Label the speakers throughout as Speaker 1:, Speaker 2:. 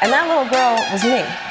Speaker 1: And that little girl was me.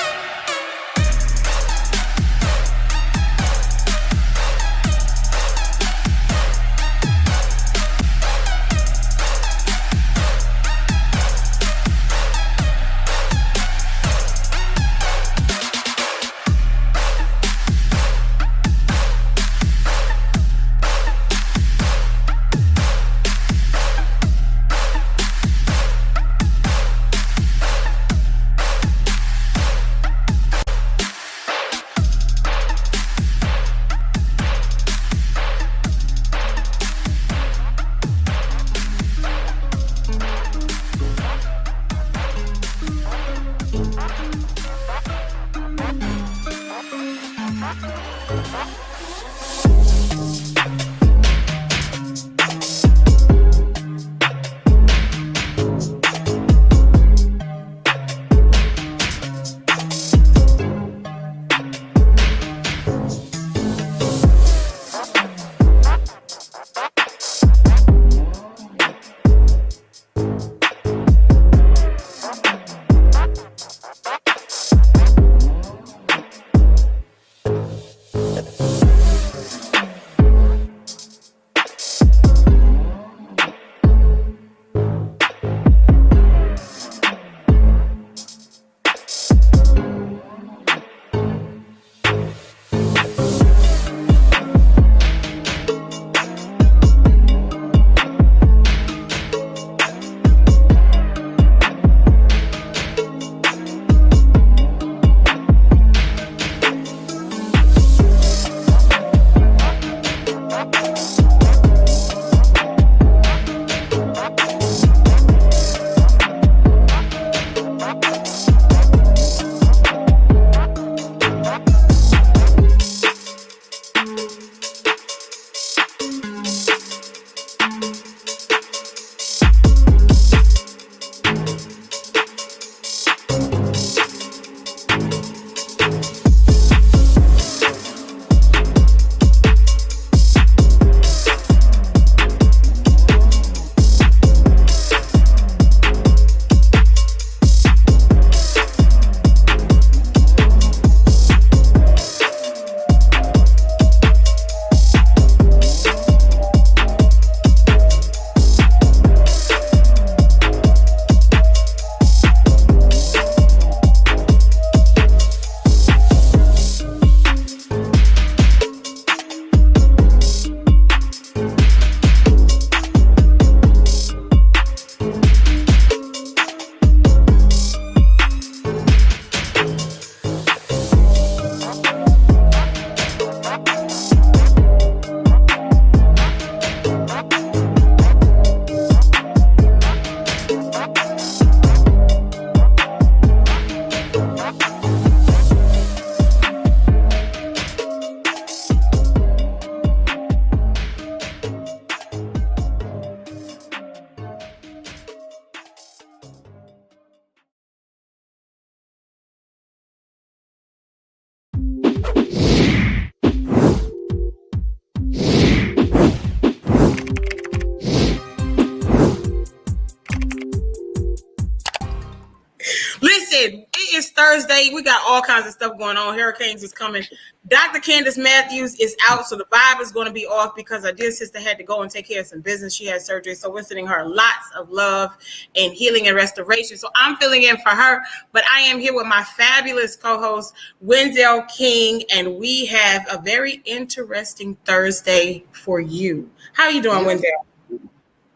Speaker 2: Listen, it is Thursday. We got all kinds of stuff going on. Hurricanes is coming. Dr. Candace Matthews is out, so the vibe is going to be off because our dear sister had to go and take care of some business. She had surgery, so we're sending her lots of love and healing and restoration. So I'm filling in for her, but I am here with my fabulous co-host, Wendell King, and we have a very interesting Thursday for you. How are you doing, Wendell?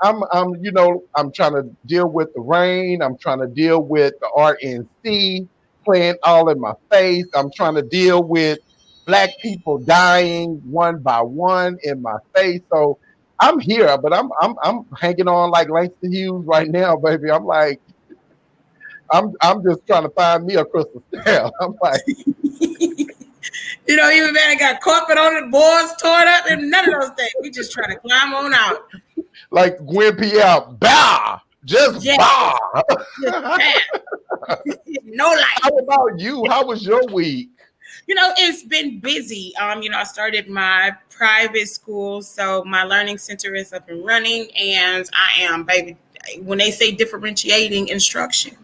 Speaker 3: I'm trying to deal with the rain. I'm trying to deal with the RNC playing all in my face. I'm trying to deal with black people dying one by one in my face. So I'm here, but I'm hanging on like Langston Hughes right now, baby. I'm just trying to find me a crystal style. I'm like,
Speaker 2: Even man, I got carpet on it, boards torn up, and none of those things. We just trying to climb on out.
Speaker 3: Like Gwen Pierre, bah, just bah.
Speaker 2: No light.
Speaker 3: How about you? How was your week?
Speaker 2: It's been busy. I started my private school, so my learning center is up and running, and I am, baby, when they say differentiating instruction,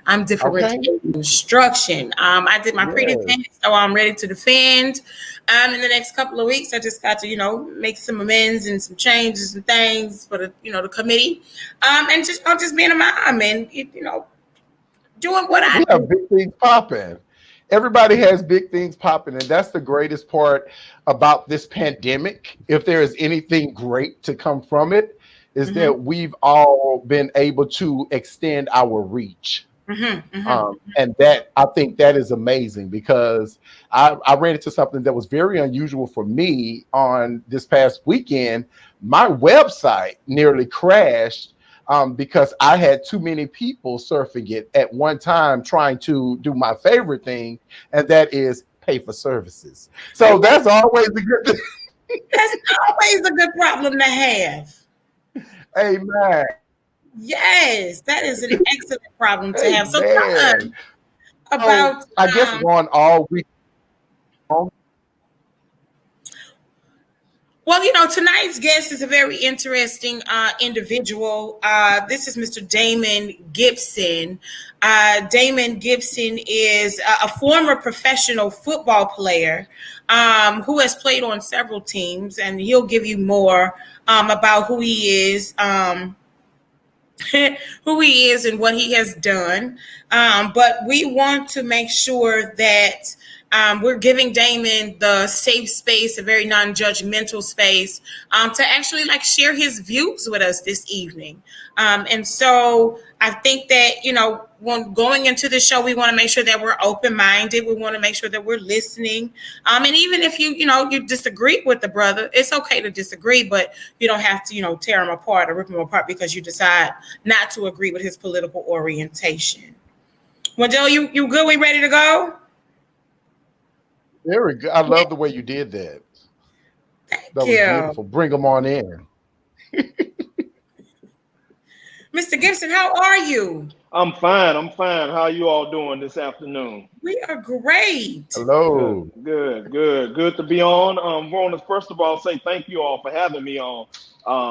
Speaker 3: Okay.
Speaker 2: differentiating instruction. I did my
Speaker 3: Yes.
Speaker 2: pre-defense, so I'm ready to defend. In the next couple of weeks, I just got to, make some amends and some changes and things for the committee. And just, just being a mom and, doing what I
Speaker 3: We have
Speaker 2: do.
Speaker 3: big things popping. Everybody has big things popping, and that's the greatest part about this pandemic. If there is anything great to come from it, is
Speaker 2: Mm-hmm,
Speaker 3: that we've all been able to extend our reach.
Speaker 2: mm-hmm, mm-hmm.
Speaker 3: And that I think that is amazing because I ran into something that was very unusual for me on this past weekend. My website nearly crashed because I had too many people surfing it at one time trying to do my favorite thing, and that is pay for services. So that's always a good thing.
Speaker 2: That's always a good problem to have.
Speaker 3: Amen.
Speaker 2: Yes, that is an excellent problem to have. So tell us
Speaker 3: Amen. So
Speaker 2: about
Speaker 3: I guess going all week long.
Speaker 2: well, tonight's guest is a very interesting individual. This is Mr. Damon Gibson. Damon Gibson is a former professional football player who has played on several teams, and he'll give you more about who he is. Who he is and what he has done. But we want to make sure that we're giving Damon the safe space, a very non-judgmental space, to actually like share his views with us this evening. And so I think that, when going into the show, we want to make sure that we're open-minded. We want to make sure that we're listening. And even if you disagree with the brother, it's okay to disagree, but you don't have to, tear him apart or rip him apart because you decide not to agree with his political orientation. Wendell, you good? We ready to go?
Speaker 3: Very good. I
Speaker 2: Yeah,
Speaker 3: love the way you did that.
Speaker 2: thank
Speaker 3: That was
Speaker 2: you.
Speaker 3: beautiful. Bring them on in.
Speaker 2: Mr. Gibson, how are you?
Speaker 1: I'm fine. I'm fine. How you all doing this afternoon?
Speaker 2: We are great.
Speaker 1: Good,
Speaker 3: Hello.
Speaker 1: good to be on. Want to first of all say thank you all for having me on.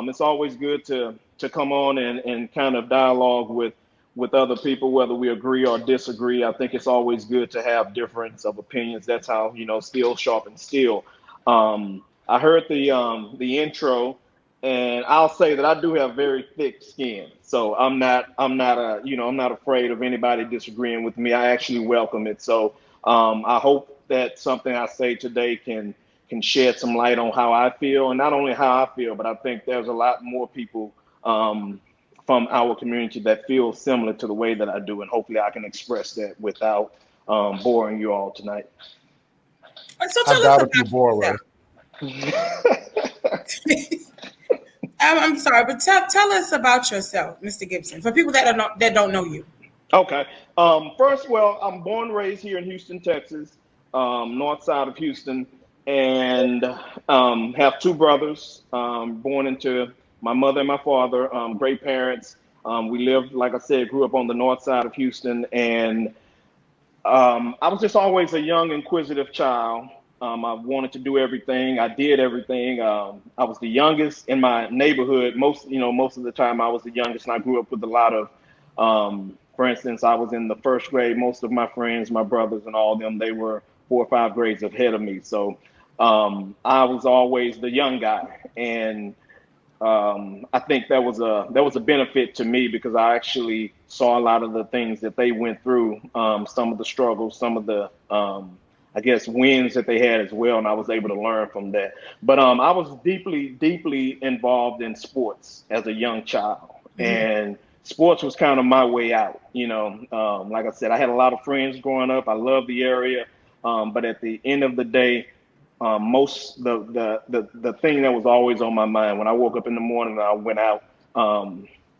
Speaker 1: It's always good to come on and kind of dialogue with other people, whether we agree or disagree. I think it's always good to have difference of opinions. That's how steel sharpens steel. I heard the intro, and I'll say that I do have very thick skin, so I'm not afraid of anybody disagreeing with me. I actually welcome it. So I hope that something I say today can shed some light on how I feel, and not only how I feel, but I think there's a lot more people from our community that feel similar to the way that I do, and hopefully I can express that without boring you all tonight.
Speaker 2: So
Speaker 3: I
Speaker 2: tell us
Speaker 3: doubt if you
Speaker 2: about
Speaker 3: bore
Speaker 2: yourself.
Speaker 3: us.
Speaker 2: I'm sorry, but tell us about yourself, Mr. Gibson, for people that don't know you.
Speaker 1: Okay. First, well, I'm born and raised here in Houston, Texas, north side of Houston, and have two brothers born into my mother and my father, great parents. We lived, like I said, grew up on the north side of Houston, and I was just always a young, inquisitive child. I wanted to do everything. I did everything. I was the youngest in my neighborhood. Most of the time, I was the youngest, and I grew up with a lot of. For instance, I was in the first grade. Most of my friends, my brothers, and all of them, they were 4 or 5 grades ahead of me. So I was always the young guy, and I think that was a benefit to me because I actually saw a lot of the things that they went through, some of the struggles, some of the I guess wins that they had as well, and I was able to learn from that. But I was deeply involved in sports as a young child,
Speaker 2: Mhm.
Speaker 1: and sports was kind of my way out. Like I said, I had a lot of friends growing up. I loved the area, but at the end of the day, most the thing that was always on my mind when I woke up in the morning and I went out,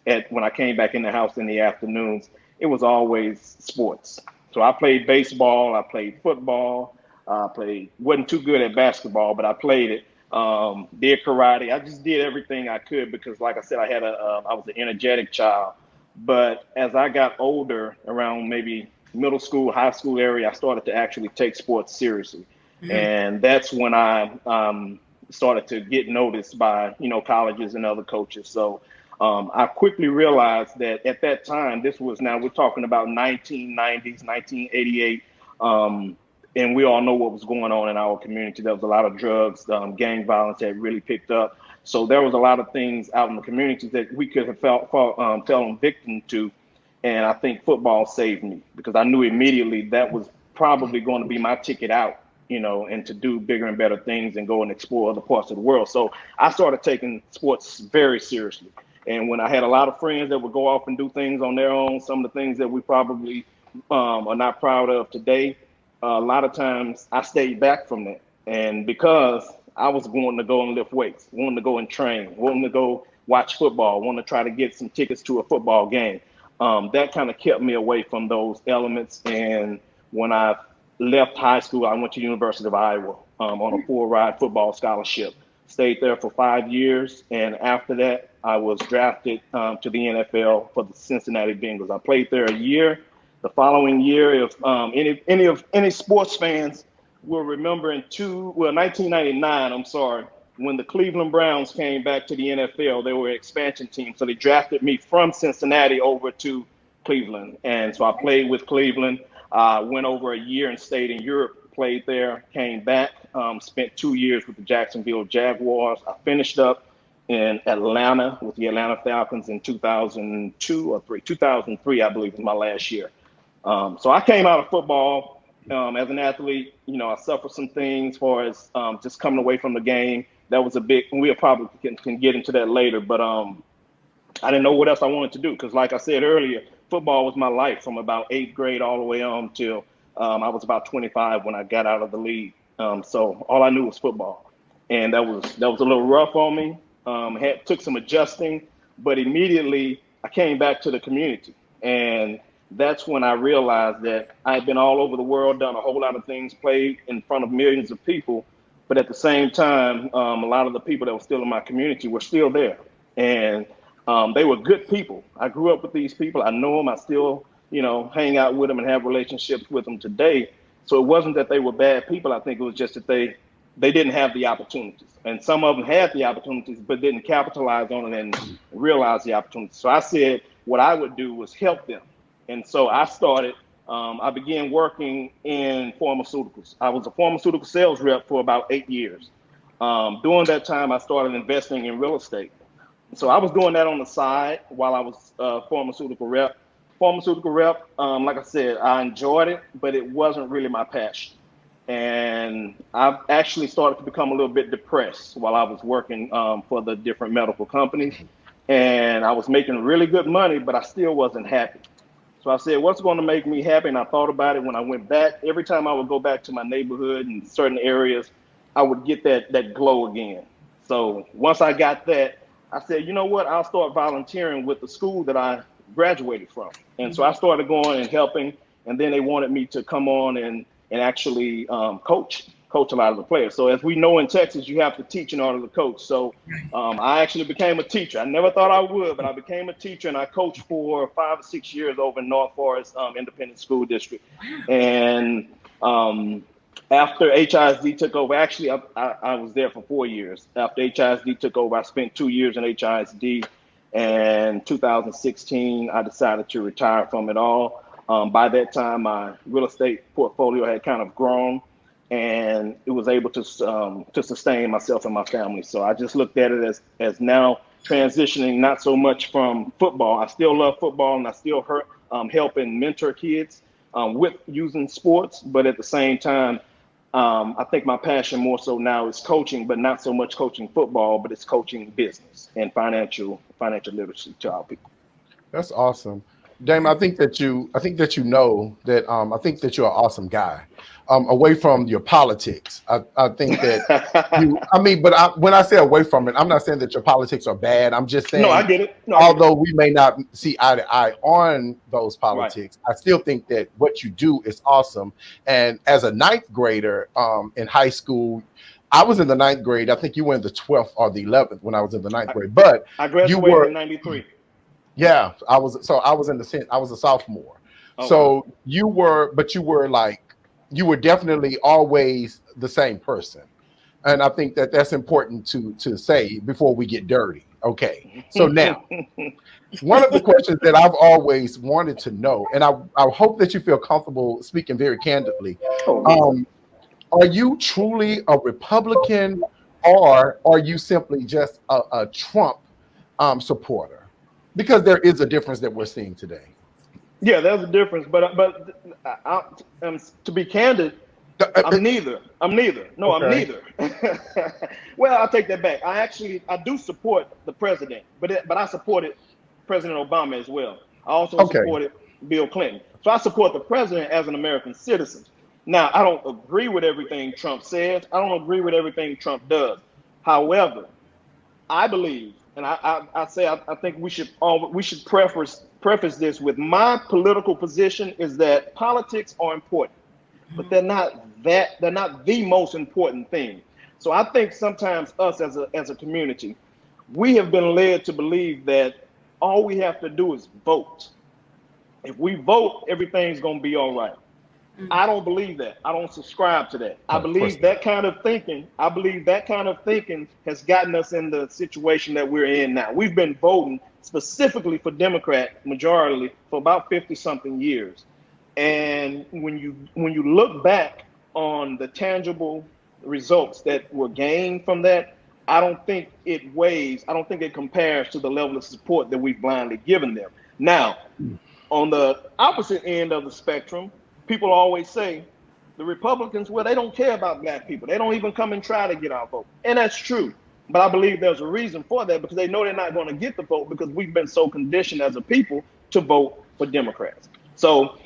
Speaker 1: at when I came back in the house in the afternoons, it was always sports. So I played baseball, I played football, I played wasn't too good at basketball, but I played it. Did karate. I just did everything I could because, like I said, I was an energetic child. But as I got older, around maybe middle school, high school area, I started to actually take sports seriously,
Speaker 2: Mhm.
Speaker 1: and that's when I started to get noticed by colleges and other coaches. So I quickly realized that at that time, we're talking about 1990s, 1988. And we all know what was going on in our community. There was a lot of drugs, gang violence had really picked up. So there was a lot of things out in the community that we could have fallen victim to. And I think football saved me because I knew immediately that was probably going to be my ticket out, and to do bigger and better things and go and explore other parts of the world. So I started taking sports very seriously. And when I had a lot of friends that would go off and do things on their own, some of the things that we probably are not proud of today, a lot of times I stayed back from that. And because I was wanting to go and lift weights, wanting to go and train, wanting to go watch football, wanting to try to get some tickets to a football game, that kind of kept me away from those elements. And when I left high school, I went to University of Iowa on a full ride football scholarship. Stayed there for 5 years, and after that, I was drafted to the NFL for the Cincinnati Bengals. I played there a year. The following year, if any sports fans will remember 1999, I'm sorry, when the Cleveland Browns came back to the NFL, they were an expansion team. So they drafted me from Cincinnati over to Cleveland. And so I played with Cleveland, went over a year and stayed in Europe, played there, came back, spent 2 years with the Jacksonville Jaguars. I finished up in Atlanta with the Atlanta Falcons in 2003, I believe, was my last year. So I came out of football as an athlete. I suffered some things as far as just coming away from the game. That was a big, and we'll probably can get into that later, but I didn't know what else I wanted to do because, like I said earlier, football was my life from about 8th grade all the way on till I was about 25 when I got out of the league. So all I knew was football, and that was a little rough on me. Took some adjusting, but immediately I came back to the community, and that's when I realized that I had been all over the world, done a whole lot of things, played in front of millions of people. But at the same time, a lot of the people that were still in my community were still there. And they were good people. I grew up with these people. I know them. I still, hang out with them and have relationships with them today. So it wasn't that they were bad people. I think it was just that they didn't have the opportunities. And some of them had the opportunities, but didn't capitalize on it and realize the opportunities. So I said what I would do was help them. And so I began working in pharmaceuticals. I was a pharmaceutical sales rep for about 8 years. During that time, I started investing in real estate. So I was doing that on the side while I was pharmaceutical rep. Like I said, I enjoyed it, but it wasn't really my passion. And I actually started to become a little bit depressed while I was working for the different medical companies. And I was making really good money, but I still wasn't happy. So I said, what's going to make me happy? And I thought about it when I went back. Every time I would go back to my neighborhood and certain areas, I would get that glow again. So once I got that, I said, you know what? I'll start volunteering with the school that I graduated from. And so I started going and helping. And then they wanted me to come on and actually coach a lot of the players. So as we know in Texas, you have to teach in order to coach. So I actually became a teacher. I never thought I would, but I became a teacher, and I coached for 5 or 6 years over in North Forest Independent School District. And after HISD took over, actually I was there for 4 years. After HISD took over, I spent 2 years in HISD. And 2016, I decided to retire from it all. By that time, my real estate portfolio had kind of grown, and it was able to sustain myself and my family. So I just looked at it as now transitioning not so much from football. I still love football, and I still help and mentor kids with using sports. But at the same time, I think my passion more so now is coaching, but not so much coaching football, but it's coaching business and financial literacy to our people.
Speaker 3: That's awesome. Damon, I think that you know that I think that you're an awesome guy. Away from your politics, I think that when I say away from it, I'm not saying that your politics are bad. I'm just saying,
Speaker 1: no, I get it.
Speaker 3: Although we may not see eye to eye on those politics, right, I still think that what you do is awesome. And as a ninth grader in high school, I was in the ninth grade. I think you were in the 12th or the 11th when I was in the ninth grade. But
Speaker 1: I graduated in '93.
Speaker 3: Yeah, I was a sophomore.
Speaker 1: Oh,
Speaker 3: so
Speaker 1: wow.
Speaker 3: you were definitely always the same person. And I think that that's important to say before we get dirty. Okay. So now, one of the questions that I've always wanted to know, and I hope that you feel comfortable speaking very candidly.
Speaker 1: Oh yeah.
Speaker 3: Um, are you truly a Republican, or are you simply just a Trump supporter? Because there is a difference that we're seeing today.
Speaker 1: Yeah, there's a difference, to be candid, I'm neither. I'm neither. No, I'm
Speaker 3: Okay.
Speaker 1: neither. Well, I'll take that back. I do support the president, but I supported President Obama as well. I also
Speaker 3: Okay.
Speaker 1: supported Bill Clinton. So I support the president as an American citizen. Now, I don't agree with everything Trump says. I don't agree with everything Trump does. However, I believe, and I think we should preface this with my political position is that politics are important, but they're not the most important thing. So I think sometimes us as a community, we have been led to believe that all we have to do is vote. If we vote, everything's going to be all right. I don't believe that. I don't subscribe to that.
Speaker 3: No, of course not.
Speaker 1: I believe that kind of thinking has gotten us in the situation that we're in now. We've been voting specifically for Democrat majority for about 50 something years. And when you look back on the tangible results that were gained from that, I don't think I don't think it compares to the level of support that we've blindly given them. Now, on the opposite end of the spectrum, people always say the Republicans, well, they don't care about black people. They don't even come and try to get our vote. And that's true. But I believe there's a reason for that because they know they're not going to get the vote because we've been so conditioned as a people to vote for Democrats. So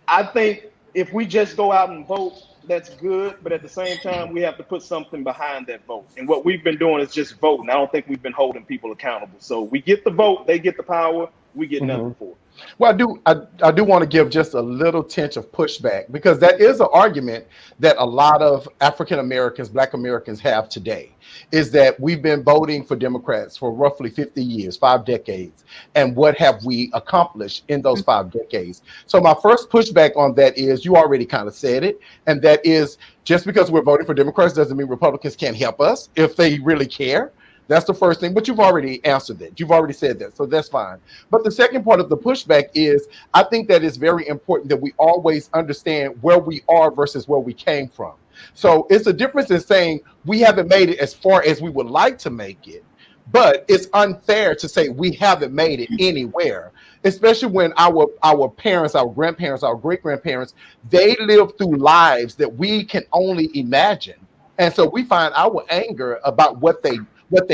Speaker 1: I think if we just go out and vote, that's good. But at the same time, we have to put something behind that vote. And what we've been doing is just voting. I don't think we've been holding people accountable. So we get the vote, they get the power, we get nothing for it.
Speaker 3: Well, I do want to give just a little tinge of pushback because that is an argument that a lot of African Americans, Black Americans have today, is that we've been voting for Democrats for roughly 50 years, 5 decades. And what have we accomplished in those 5 decades? So my first pushback on that is you already kind of said it. And that is just because we're voting for Democrats doesn't mean Republicans can't help us if they really care. That's the first thing, but you've already answered that. You've already said that, so that's fine. But the second part of the pushback is I think that it's very important that we always understand where we are versus where we came from. So it's a difference in saying we haven't made it as far as we would like to make it, but it's unfair to say we haven't made it anywhere, especially when our parents, our grandparents, our great-grandparents, they lived through lives that we can only imagine. And so we find our anger about what they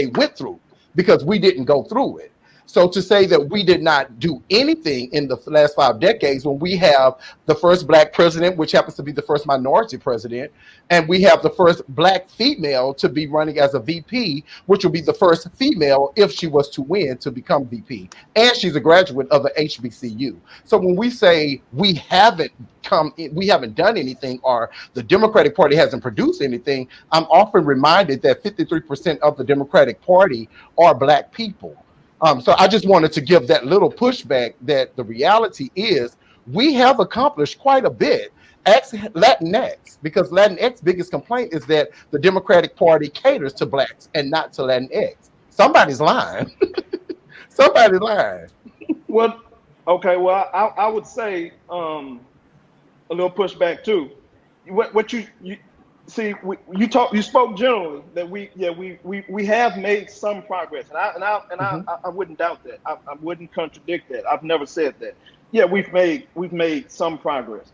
Speaker 3: went through because we didn't go through it. So to say that we did not do anything in the last 5 decades when we have the first Black president, which happens to be the first minority president, and we have the first Black female to be running as a VP, which will be the first female if she was to win to become VP. And she's a graduate of the HBCU. So when we say we haven't done anything or the Democratic Party hasn't produced anything, I'm often reminded that 53% of the Democratic Party are Black people. So I just wanted to give that little pushback that the reality is we have accomplished quite a bit. Ask Latinx, because Latinx biggest complaint is that the Democratic Party caters to Blacks and not to Latinx. Somebody's lying. Somebody's lying.
Speaker 1: Well, okay. Well, I would say a little pushback too. What you see, you spoke generally that we have made some progress, and I wouldn't doubt that. I wouldn't contradict that. I've never said that. Yeah, we've made some progress.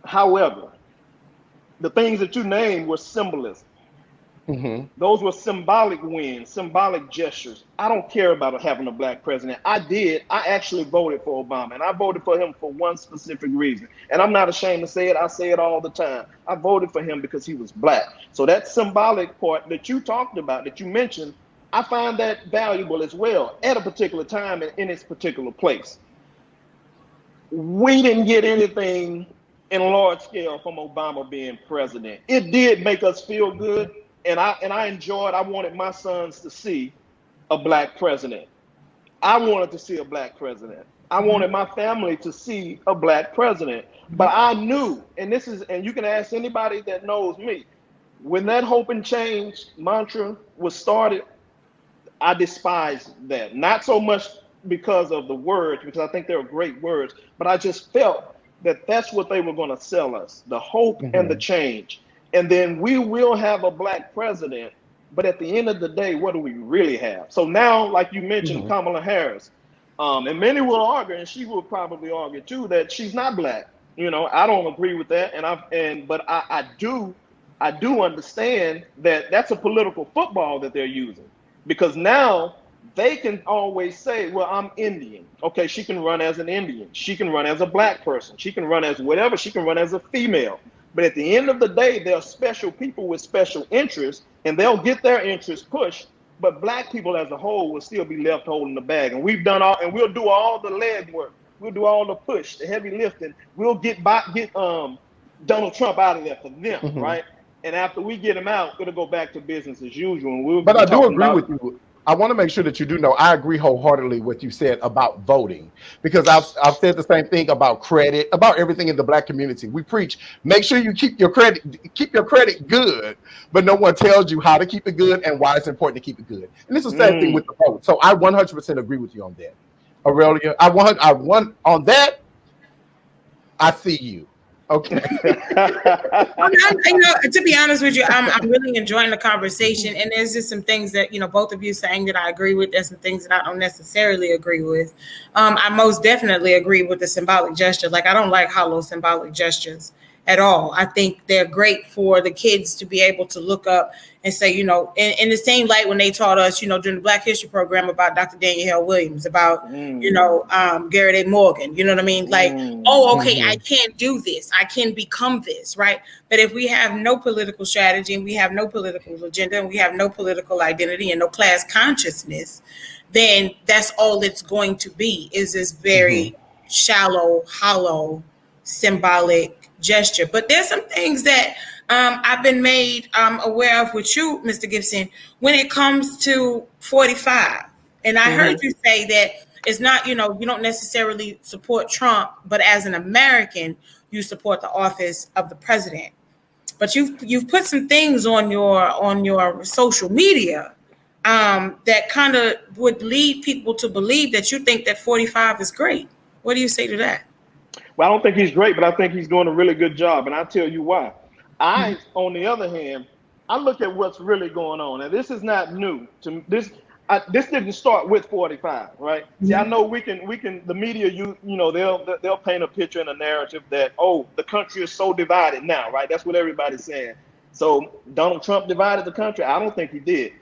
Speaker 1: However, the things that you named were symbolism.
Speaker 3: Mm-hmm.
Speaker 1: Those were symbolic wins, symbolic gestures. I don't care about having a Black president. I actually voted for Obama, and I voted for him for one specific reason. And I'm not ashamed to say it. I say it all the time. I voted for him because he was Black. So that symbolic part that you talked about, that you mentioned, I find that valuable as well at a particular time and in its particular place. We didn't get anything in large scale from Obama being president. It did make us feel good. And I enjoyed. I wanted my sons to see a Black president. I wanted to see a Black president. I wanted my family to see a Black president. But I knew, and you can ask anybody that knows me, when that hope and change mantra was started, I despise that. Not so much because of the words, because I think they're great words, but I just felt that that's what they were going to sell us, the hope and the change. And then we will have a black president, but at the end of the day, what do we really have? So now, like you mentioned, Kamala Harris, and many will argue, and she will probably argue too, that she's not black. You know, I don't agree with that, but I do understand that that's a political football that they're using, because now they can always say, well, I'm Indian. Okay, she can run as an Indian. She can run as a black person. She can run as whatever. She can run as a female. But at the end of the day, there are special people with special interests, and they'll get their interests pushed. But black people as a whole will still be left holding the bag. And we've done all, and we'll do all the leg work. We'll do all the push, the heavy lifting. We'll get Donald Trump out of there for them, right? And after we get him out, it'll go back to business as usual.
Speaker 3: But I do agree with you. I want to make sure that you do know I agree wholeheartedly with what you said about voting, because I've said the same thing about credit, about everything in the black community. We preach, make sure you keep your credit good, but no one tells you how to keep it good and why it's important to keep it good. And it's the same thing with the vote. So I 100% agree with you on that. Aurelia, I want on that. I see you. Okay.
Speaker 2: To be honest with you, I'm really enjoying the conversation, and there's just some things that both of you saying that I agree with. There's some things that I don't necessarily agree with. I most definitely agree with the symbolic gesture. Like, I don't like hollow symbolic gestures at all. I think they're great for the kids to be able to look up and say, in the same light when they taught us, during the Black History program about Dr. Daniel Hale Williams, about, Garrett A. Morgan, you know what I mean? Like, I can't do this. I can become this, right? But if we have no political strategy and we have no political agenda and we have no political identity and no class consciousness, then that's all it's going to be, is this very shallow, hollow, symbolic gesture. But there's some things that I've been made aware of with you, Mr. Gibson, when it comes to 45. And I heard you say that it's not, you don't necessarily support Trump, but as an American, you support the office of the president. But you've put some things on your social media that kind of would lead people to believe that you think that 45 is great. What do you say to that?
Speaker 1: Well, I don't think he's great, but I think he's doing a really good job, and I'll tell you why. On the other hand, I look at what's really going on, and this is not new. This didn't start with 45, right? See, I know we can. The media, they'll paint a picture and a narrative that, the country is so divided now, right? That's what everybody's saying. So Donald Trump divided the country? I don't think he did.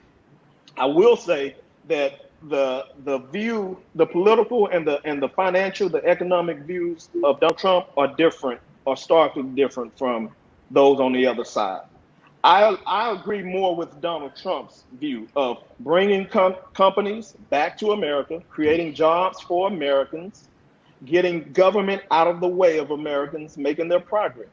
Speaker 1: I will say that the view, the political and the financial, the economic views of Donald Trump are different, or starkly different from those on the other side. I agree more with Donald Trump's view of bringing companies back to America, creating jobs for Americans, getting government out of the way of Americans making their progress.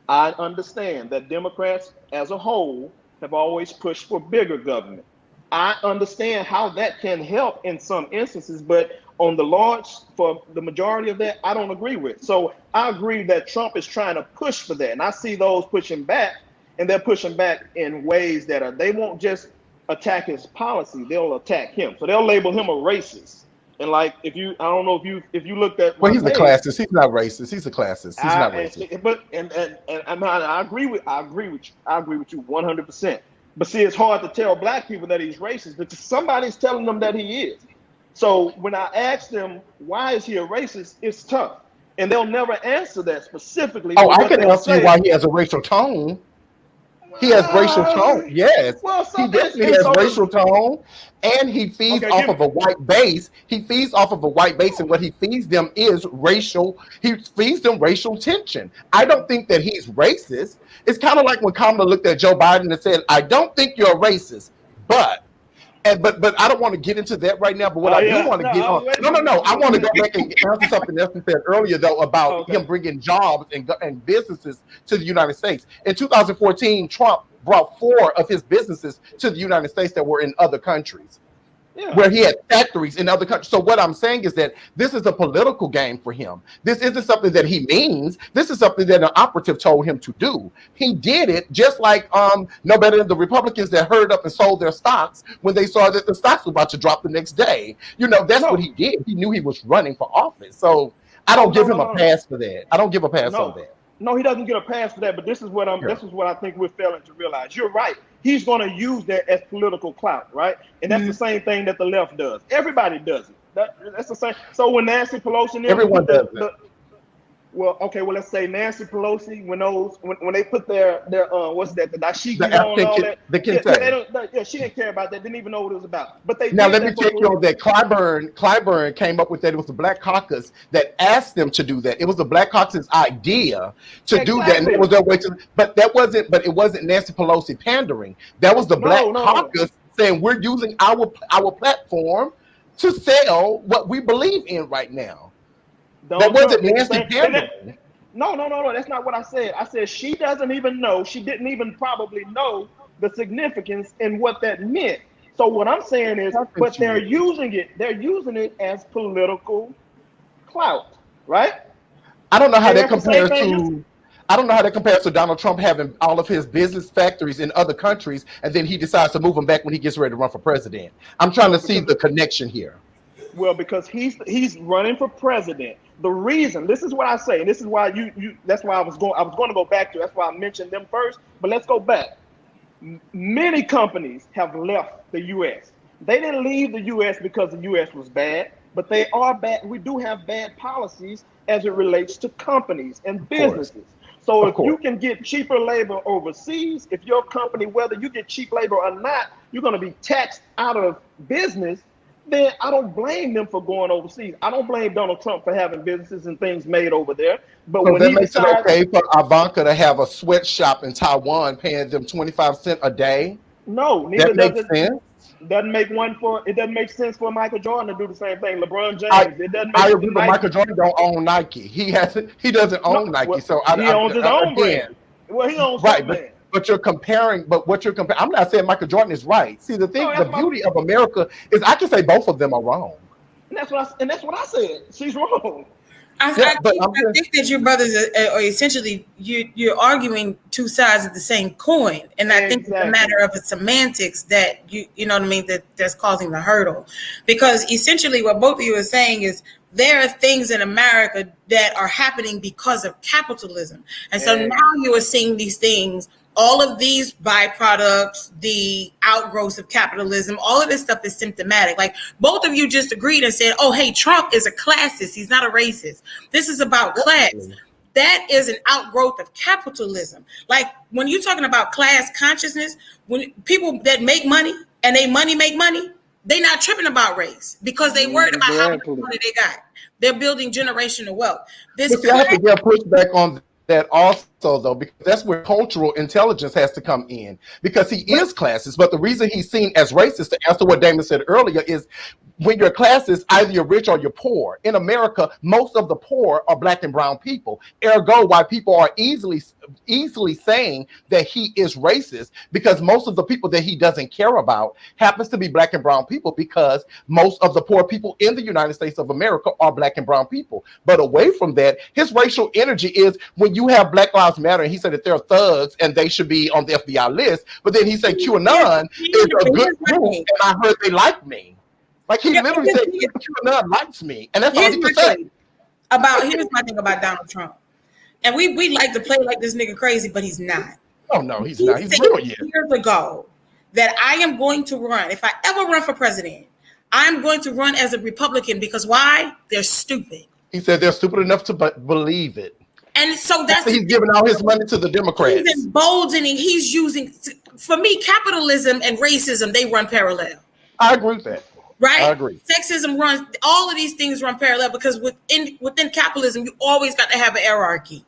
Speaker 1: I understand that Democrats as a whole have always pushed for bigger government. I understand how that can help in some instances, but on the large, for the majority of that, I don't agree with. So I agree that Trump is trying to push for that. And I see those pushing back, and they're pushing back in ways that they won't just attack his policy, they'll attack him. So they'll label him a racist. And like, I don't know if you looked at.
Speaker 3: Well, he's a classist. He's not racist. He's a classist. He's not racist.
Speaker 1: But I agree with you. I agree with you 100%. But see, it's hard to tell black people that he's racist because somebody's telling them that he is. So when I ask them, why is he a racist, it's tough. And they'll never answer that specifically.
Speaker 3: I can answer you why he has a racial tone. He has racial tone. Yes. Well, he definitely has racial tone. And he feeds off of a white base. He feeds off of a white base, and what he feeds them is racial. He feeds them racial tension. I don't think that he's racist. It's kind of like when Kamala looked at Joe Biden and said, I don't think you're a racist, but I don't want to get into that right now. But what I do want to get on. No. I want to go back and answer something else you said earlier, though, about him bringing jobs and businesses to the United States. In 2014, Trump brought 4 of his businesses to the United States that were in other countries.
Speaker 1: Yeah.
Speaker 3: where he had factories in other countries. So what I'm saying is that this is a political game for him. This isn't something that he means. This is something that an operative told him to do. He did it just like no better than the Republicans that hurried up and sold their stocks when they saw that the stocks were about to drop the next day. You know, that's what
Speaker 1: No,
Speaker 3: he did. He knew he was running for office. So I
Speaker 1: no,
Speaker 3: don't give
Speaker 1: no,
Speaker 3: him
Speaker 1: no,
Speaker 3: a
Speaker 1: no,
Speaker 3: pass for that. I don't give a pass on
Speaker 1: no,
Speaker 3: that.
Speaker 1: no. He doesn't get a pass for that. But this is what
Speaker 3: Yeah.
Speaker 1: I think we're failing to realize. You're right. He's going to use that as political clout, right? And that's the same thing that the left does. Everybody does it. That's the same. So when Nancy Pelosi and them
Speaker 3: Everyone
Speaker 1: put
Speaker 3: does it.
Speaker 1: well, okay, well, let's say Nancy Pelosi, when they put their what's that, the dashikis
Speaker 3: The
Speaker 1: on and all that,
Speaker 3: the
Speaker 1: yeah,
Speaker 3: kente.
Speaker 1: she didn't care about that, didn't even know what it was about. But they
Speaker 3: Now
Speaker 1: did
Speaker 3: let me
Speaker 1: that for
Speaker 3: take you on that. Clyburn came up with that. It was the Black Caucus that asked them to do that. It was the Black Caucus idea to do that, and it was their way to. But it wasn't Nancy Pelosi pandering. That was the Black
Speaker 1: No.
Speaker 3: Caucus saying we're using our platform to sell what we believe in right now. That
Speaker 1: Donald
Speaker 3: wasn't
Speaker 1: Trump did the
Speaker 3: Nancy
Speaker 1: same.
Speaker 3: pandering.
Speaker 1: No. That's not what I said. I said she doesn't even know. She didn't even probably know the significance and what that meant. So what I'm saying is, but they're using it. They're using it as political clout, right?
Speaker 3: I don't know how
Speaker 1: And
Speaker 3: that
Speaker 1: that's the same
Speaker 3: compares
Speaker 1: thing.
Speaker 3: to. I don't know how that compares to Donald Trump having all of his business factories in other countries, and then he decides to move them back when he gets ready to run for president. I'm trying to see the connection here.
Speaker 1: Well, because he's running for president. The reason, this is what I say, and this is why that's why I was going to go back to. That's why I mentioned them first. But let's go back. Many companies have left the U.S. They didn't leave the U.S. because the U.S. was bad, but they are bad. We do have bad policies as it relates to companies and businesses. So if you can get cheaper labor overseas, if your company, whether you get cheap labor or not, you're going to be taxed out of business, then I don't blame them for going overseas. I don't blame Donald Trump for having businesses and things made over there. But
Speaker 3: So
Speaker 1: when
Speaker 3: that
Speaker 1: he
Speaker 3: makes
Speaker 1: decides,
Speaker 3: it okay for Ivanka to have a sweatshop in Taiwan paying them 25 cents a day?
Speaker 1: no, neither
Speaker 3: That
Speaker 1: does
Speaker 3: makes
Speaker 1: it.
Speaker 3: sense.
Speaker 1: It doesn't make sense for Michael Jordan to do the same thing. LeBron
Speaker 3: I
Speaker 1: James, it doesn't
Speaker 3: I
Speaker 1: make
Speaker 3: agree, but
Speaker 1: Nike.
Speaker 3: Michael Jordan don't own Nike. He doesn't
Speaker 1: No,
Speaker 3: own Nike.
Speaker 1: well,
Speaker 3: So
Speaker 1: he owns his own
Speaker 3: again,
Speaker 1: brand. Well, he owns
Speaker 3: right,
Speaker 1: some
Speaker 3: but
Speaker 1: brand.
Speaker 3: you're comparing. But what you're comparing, I'm not saying Michael Jordan is right. See,
Speaker 1: No,
Speaker 3: the
Speaker 1: that's my,
Speaker 3: beauty of America is I can say both of them are wrong.
Speaker 1: and that's what I said. She's wrong.
Speaker 2: I
Speaker 3: Yeah, but
Speaker 2: think that your brothers are essentially you're arguing two sides of the same coin, and I think it's a matter of the semantics that you know what I mean, that's causing the hurdle, because essentially what both of you are saying is there are things in America that are happening because of capitalism, and so now you are seeing these things. All of these byproducts, the outgrowths of capitalism, all of this stuff is symptomatic. Like both of you just agreed and said, oh, hey, Trump is a classist. He's not a racist. This is about class. That is an outgrowth of capitalism. Like when you're talking about class consciousness, when people that make money and they make money, they're not tripping about race because they worried about how much money they got. They're building generational wealth.
Speaker 3: I have to get pushback on that also, though, because that's where cultural intelligence has to come in, because he is classist. But the reason he's seen as racist, to answer what Damon said earlier, is when you're classist, either you're rich or you're poor. In America, most of the poor are black and brown people. Ergo, why people are easily saying that he is racist, because most of the people that he doesn't care about happens to be black and brown people, because most of the poor people in the United States of America are black and brown people. But away from that, his racial energy is when you have Black Lives Matter, and he said that they're thugs and they should be on the FBI list, but then he said QAnon is a good group and I heard they like me. Like he literally said, QAnon likes me, and that's all he could say.
Speaker 2: Here's my thing about Donald Trump, and we like to play like this nigga crazy, but he's not.
Speaker 3: Oh no, he's not. He's brilliant.
Speaker 2: Years ago, that I am going to run. If I ever run for president, I'm going to run as a Republican because why? They're stupid.
Speaker 3: He said they're stupid enough to believe it.
Speaker 2: And so that's
Speaker 3: he's giving all his money to the Democrats.
Speaker 2: He's emboldening. He's using, for me, capitalism and racism, they run parallel.
Speaker 3: I agree with that.
Speaker 2: Right?
Speaker 3: I agree.
Speaker 2: Sexism runs, all of these things run parallel because within capitalism, you always got to have an hierarchy.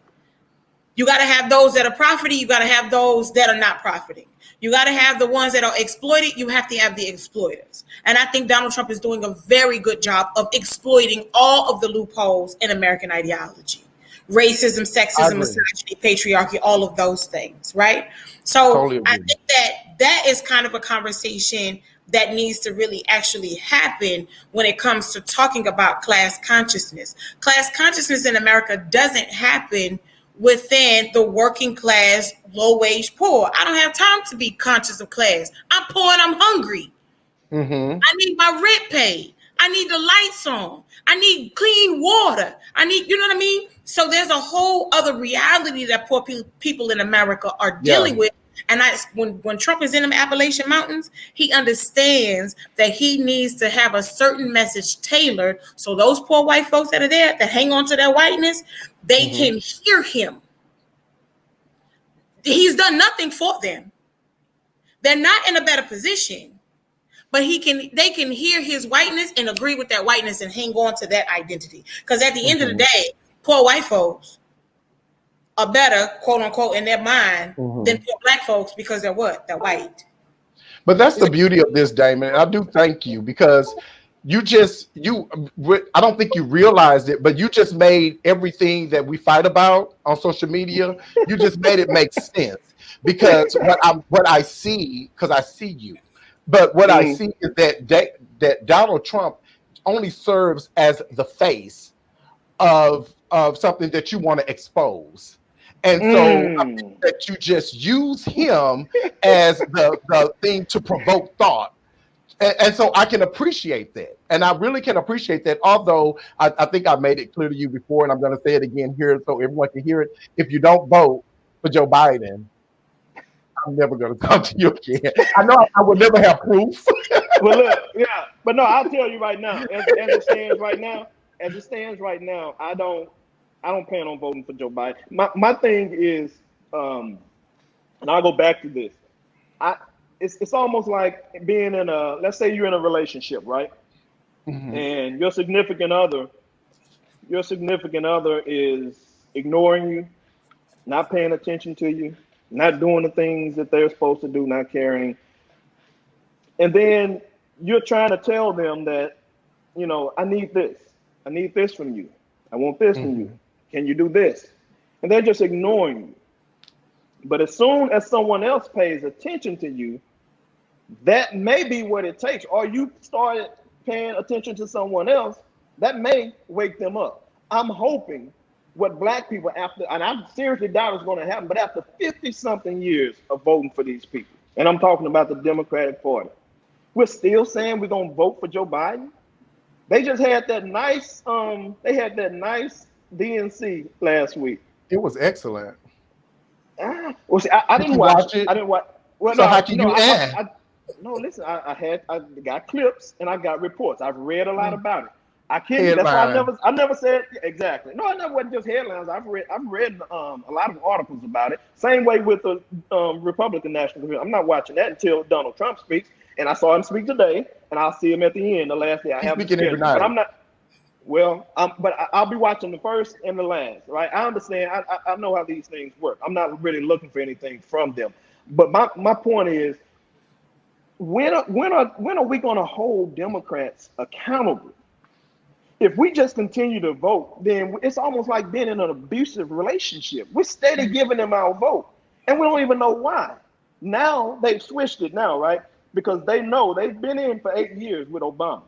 Speaker 2: You got to have those that are profiting. You got to have those that are not profiting. You got to have the ones that are exploited. You have to have the exploiters. And I think Donald Trump is doing a very good job of exploiting all of the loopholes in American ideology. Racism, sexism, misogyny, patriarchy, all of those things, right? So totally I think that that is kind of a conversation that needs to really actually happen when it comes to talking about class consciousness. Class consciousness in America doesn't happen within the working class, low wage poor. I don't have time to be conscious of class. I'm poor and I'm hungry.
Speaker 3: Mm-hmm.
Speaker 2: I need my rent paid. I need the lights on. I need clean water. I need, you know what I mean? So there's a whole other reality that poor people in America are dealing with. And when Trump is in the Appalachian Mountains, he understands that he needs to have a certain message tailored so those poor white folks that are there that hang on to their whiteness, they can hear him. He's done nothing for them. They're not in a better position, but they can hear his whiteness and agree with that whiteness and hang on to that identity. Because at the end of the day, poor white folks are better, quote unquote, in their mind than poor black folks because they're what? They're white.
Speaker 3: But that's the beauty of this, Damon. And I do thank you because I don't think you realized it, but you just made everything that we fight about on social media, you just made it make sense. Because what I see, because I see you, but what I see is that Donald Trump only serves as the face of something that you want to expose. And so I think that you just use him as the thing to provoke thought. And so I can appreciate that. And I really can appreciate that. Although I think I made it clear to you before, and I'm going to say it again here so everyone can hear it. If you don't vote for Joe Biden, I'm never going to talk to you again. I know I would never have proof.
Speaker 1: Well, look, yeah. But no, I'll tell you right now, as it stands right now, I don't plan on voting for Joe Biden. My thing is, and I'll go back to this. It's almost like being in let's say you're in a relationship, right? And your significant other is ignoring you, not paying attention to you, not doing the things that they're supposed to do, not caring. And then you're trying to tell them that, I need this. I need this from you. I want this from you. Can you do this? And they're just ignoring you. But as soon as someone else pays attention to you, that may be what it takes. Or you started paying attention to someone else, that may wake them up. I'm hoping what black people and I seriously doubt it's going to happen, but after 50-something years of voting for these people, and I'm talking about the Democratic Party, we're still saying we're going to vote for Joe Biden. They just had that nice DNC last week.
Speaker 3: It was excellent.
Speaker 1: Well, see, I didn't watch it. I didn't watch. Well,
Speaker 3: so
Speaker 1: no,
Speaker 3: how can you add?
Speaker 1: No, listen. I got clips and I got reports. I've read a lot about it. I can't. That's why I never said exactly. No, I never wasn't just headlines. I've read a lot of articles about it. Same way with the Republican National Committee. I'm not watching that until Donald Trump speaks, and I saw him speak today, and I'll see him at the end, the last day. I have speaking every night. But I'm not. Well, but I'll be watching the first and the last, right? I understand. I know how these things work. I'm not really looking for anything from them. But my point is, when are we going to hold Democrats accountable? If we just continue to vote, then it's almost like being in an abusive relationship. We're steady giving them our vote, and we don't even know why. Now they've switched it now, right? Because they know they've been in for 8 years with Obama.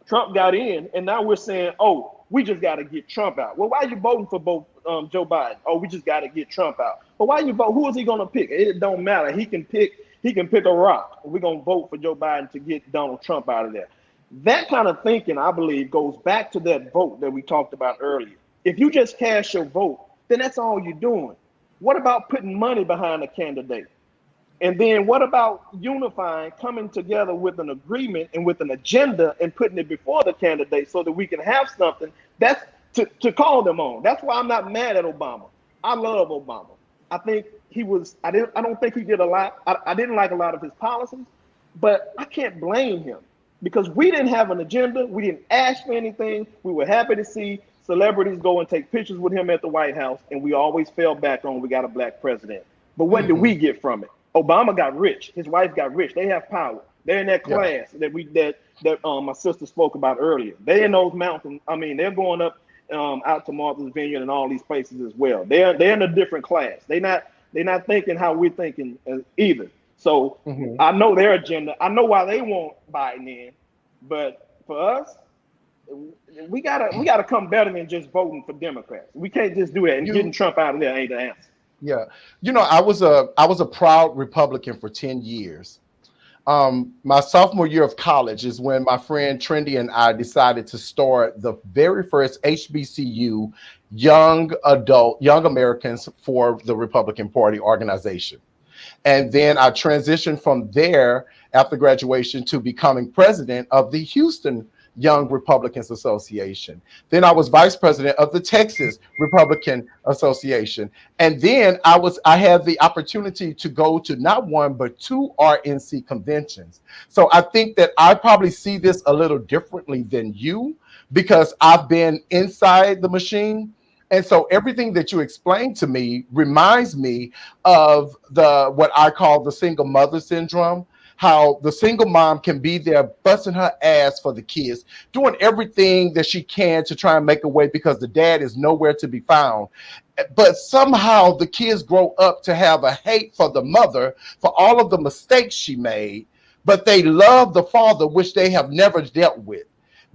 Speaker 1: Trump got in, and now we're saying, oh, we just got to get Trump out. Well, why are you voting for both Joe Biden? Oh, we just got to get Trump out. But why you vote? Who is he going to pick? It don't matter. He can pick a rock. We're going to vote for Joe Biden to get Donald Trump out of there. That kind of thinking, I believe, goes back to that vote that we talked about earlier. If you just cast your vote, then that's all you're doing. What about putting money behind a candidate? And then what about unifying, coming together with an agreement and with an agenda and putting it before the candidate so that we can have something that's to call them on? That's why I'm not mad at Obama. I love Obama. I think I don't think he did a lot. I didn't like a lot of his policies, but I can't blame him because we didn't have an agenda. We didn't ask for anything. We were happy to see celebrities go and take pictures with him at the White House. And we always fell back on we got a black president. But what did we get from it? Obama got rich. His wife got rich. They have power. They're in that class that my sister spoke about earlier. They're in those mountains. I mean, they're going up out to Martha's Vineyard and all these places as well. They're in a different class. They're not thinking how we're thinking either. So
Speaker 3: Mhm.
Speaker 1: I know their agenda. I know why they want Biden in, but for us, we gotta come better than just voting for Democrats. We can't just do that, and getting
Speaker 3: You
Speaker 1: Trump out of there ain't the answer.
Speaker 3: Yeah. I was a proud Republican for 10 years. My sophomore year of college is when my friend Trendy and I decided to start the very first HBCU Young Americans for the Republican Party organization. And then I transitioned from there after graduation to becoming president of the Houston Young Republicans Association. Then I was vice president of the Texas Republican Association. And then I had the opportunity to go to not one but two RNC conventions. So I think that I probably see this a little differently than you because I've been inside the machine. And so everything that you explained to me reminds me of the what I call the single mother syndrome. How the single mom can be there busting her ass for the kids, doing everything that she can to try and make a way because the dad is nowhere to be found. But somehow the kids grow up to have a hate for the mother for all of the mistakes she made, but they love the father, which they have never dealt with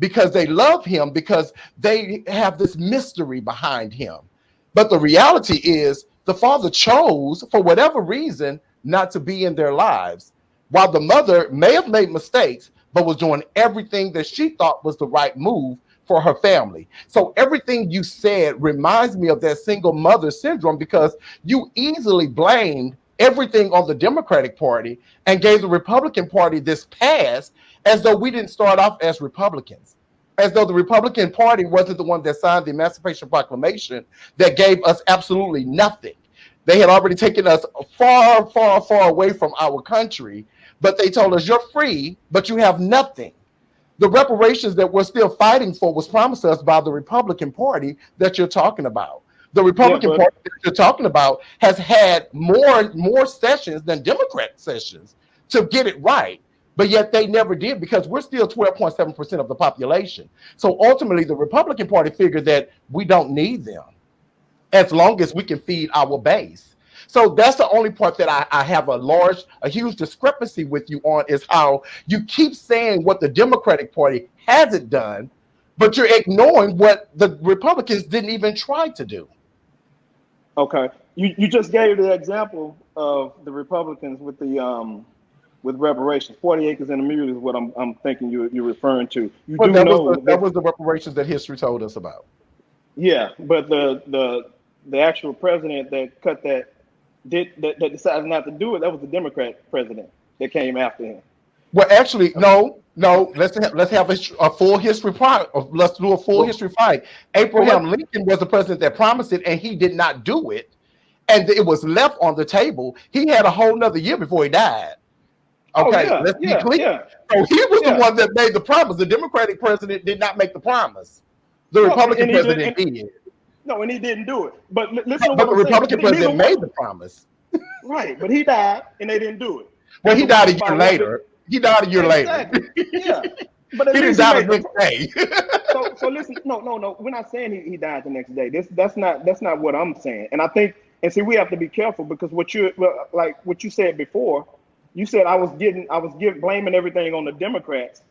Speaker 3: because they love him because they have this mystery behind him. But the reality is the father chose, for whatever reason, not to be in their lives, while the mother may have made mistakes, but was doing everything that she thought was the right move for her family. So everything you said reminds me of that single mother syndrome because you easily blamed everything on the Democratic Party and gave the Republican Party this pass as though we didn't start off as Republicans, as though the Republican Party wasn't the one that signed the Emancipation Proclamation that gave us absolutely nothing. They had already taken us far, far, far away from our country, but they told us you're free, but you have nothing. The reparations that we're still fighting for was promised us by the Republican Party that you're talking about. The
Speaker 1: Yeah,
Speaker 3: Republican
Speaker 1: but
Speaker 3: Party that you're talking about has had more sessions than Democrat sessions to get it right. But yet they never did because we're still 12.7% of the population. So ultimately, the Republican Party figured that we don't need them as long as we can feed our base. So that's the only part that I have a huge discrepancy with you on is how you keep saying what the Democratic Party hasn't done, but you're ignoring what the Republicans didn't even try to do.
Speaker 1: okay, you just gave the example of the Republicans with reparations. 40 acres and a mule is what I'm thinking you're referring to. You
Speaker 3: But
Speaker 1: do know
Speaker 3: that
Speaker 1: that,
Speaker 3: was the reparations that history told us about.
Speaker 1: yeah, but the actual president that cut that that decided not to do it, that was the Democrat president that came after him.
Speaker 3: Well, actually, no. Let's have a full history. Let's do a full
Speaker 1: Well,
Speaker 3: history fight.
Speaker 1: well,
Speaker 3: Abraham
Speaker 1: let,
Speaker 3: Lincoln was the president that promised it, and he did not do it, and it was left on the table. He had a whole nother year before he died.
Speaker 1: oh
Speaker 3: Okay,
Speaker 1: yeah,
Speaker 3: let's be
Speaker 1: yeah,
Speaker 3: clear.
Speaker 1: yeah,
Speaker 3: So he was the
Speaker 1: yeah.
Speaker 3: one that made the promise. The Democratic president did not make the promise. The
Speaker 1: No,
Speaker 3: Republican
Speaker 1: and he did,
Speaker 3: president did.
Speaker 1: no, and he didn't do it. But listen to
Speaker 3: But
Speaker 1: what
Speaker 3: the
Speaker 1: I'm saying.
Speaker 3: Republican
Speaker 1: Neither
Speaker 3: president
Speaker 1: one,
Speaker 3: made the promise.
Speaker 1: right? But he died, and they didn't do it.
Speaker 3: Well, he
Speaker 1: So
Speaker 3: died a year
Speaker 1: by what did
Speaker 3: later. He died a year later.
Speaker 1: exactly? Yeah, but at
Speaker 3: He didn't
Speaker 1: least he
Speaker 3: die the
Speaker 1: made the.
Speaker 3: next day.
Speaker 1: So listen, no. We're not saying he died the next day. That's not what I'm saying. And I think and see we have to be careful because like what you said before, you said I was blaming everything on the Democrats.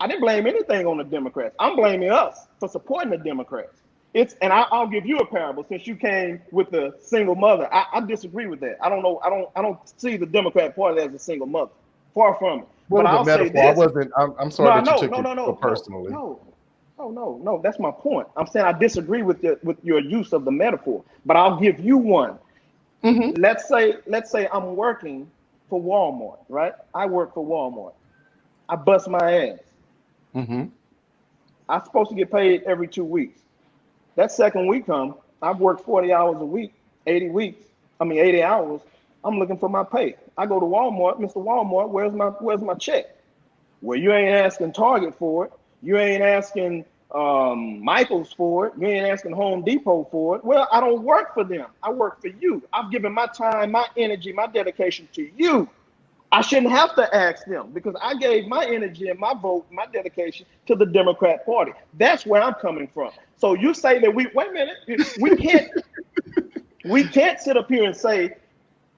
Speaker 1: I didn't blame anything on the Democrats. I'm blaming us for supporting the Democrats. I'll give you a parable since you came with the single mother. I disagree with that. I don't know. I don't see the Democrat Party as a single mother. Far from it.
Speaker 3: What
Speaker 1: But
Speaker 3: was a
Speaker 1: I'll say
Speaker 3: metaphor? I
Speaker 1: this.
Speaker 3: wasn't. I'm
Speaker 1: No,
Speaker 3: sorry that you
Speaker 1: no,
Speaker 3: took
Speaker 1: no,
Speaker 3: it
Speaker 1: no,
Speaker 3: so
Speaker 1: no,
Speaker 3: personally.
Speaker 1: no. That's my point. I'm saying I disagree with your use of the metaphor, but I'll give you one.
Speaker 3: Hmm.
Speaker 1: Let's say I'm working for Walmart, right? I work for Walmart. I bust my ass.
Speaker 3: Hmm.
Speaker 1: I'm supposed to get paid every 2 weeks. That second week come, I've worked 40 hours a week, 80 hours. I'm looking for my pay. I go to Walmart, Mr. Walmart, where's my check? Well, you ain't asking Target for it. You ain't asking Michael's for it. You ain't asking Home Depot for it. Well, I don't work for them. I work for you. I've given my time, my energy, my dedication to you. I shouldn't have to ask them because I gave my energy and my vote, my dedication to the Democrat Party. That's where I'm coming from. So you say that wait a minute, we can't sit up here and say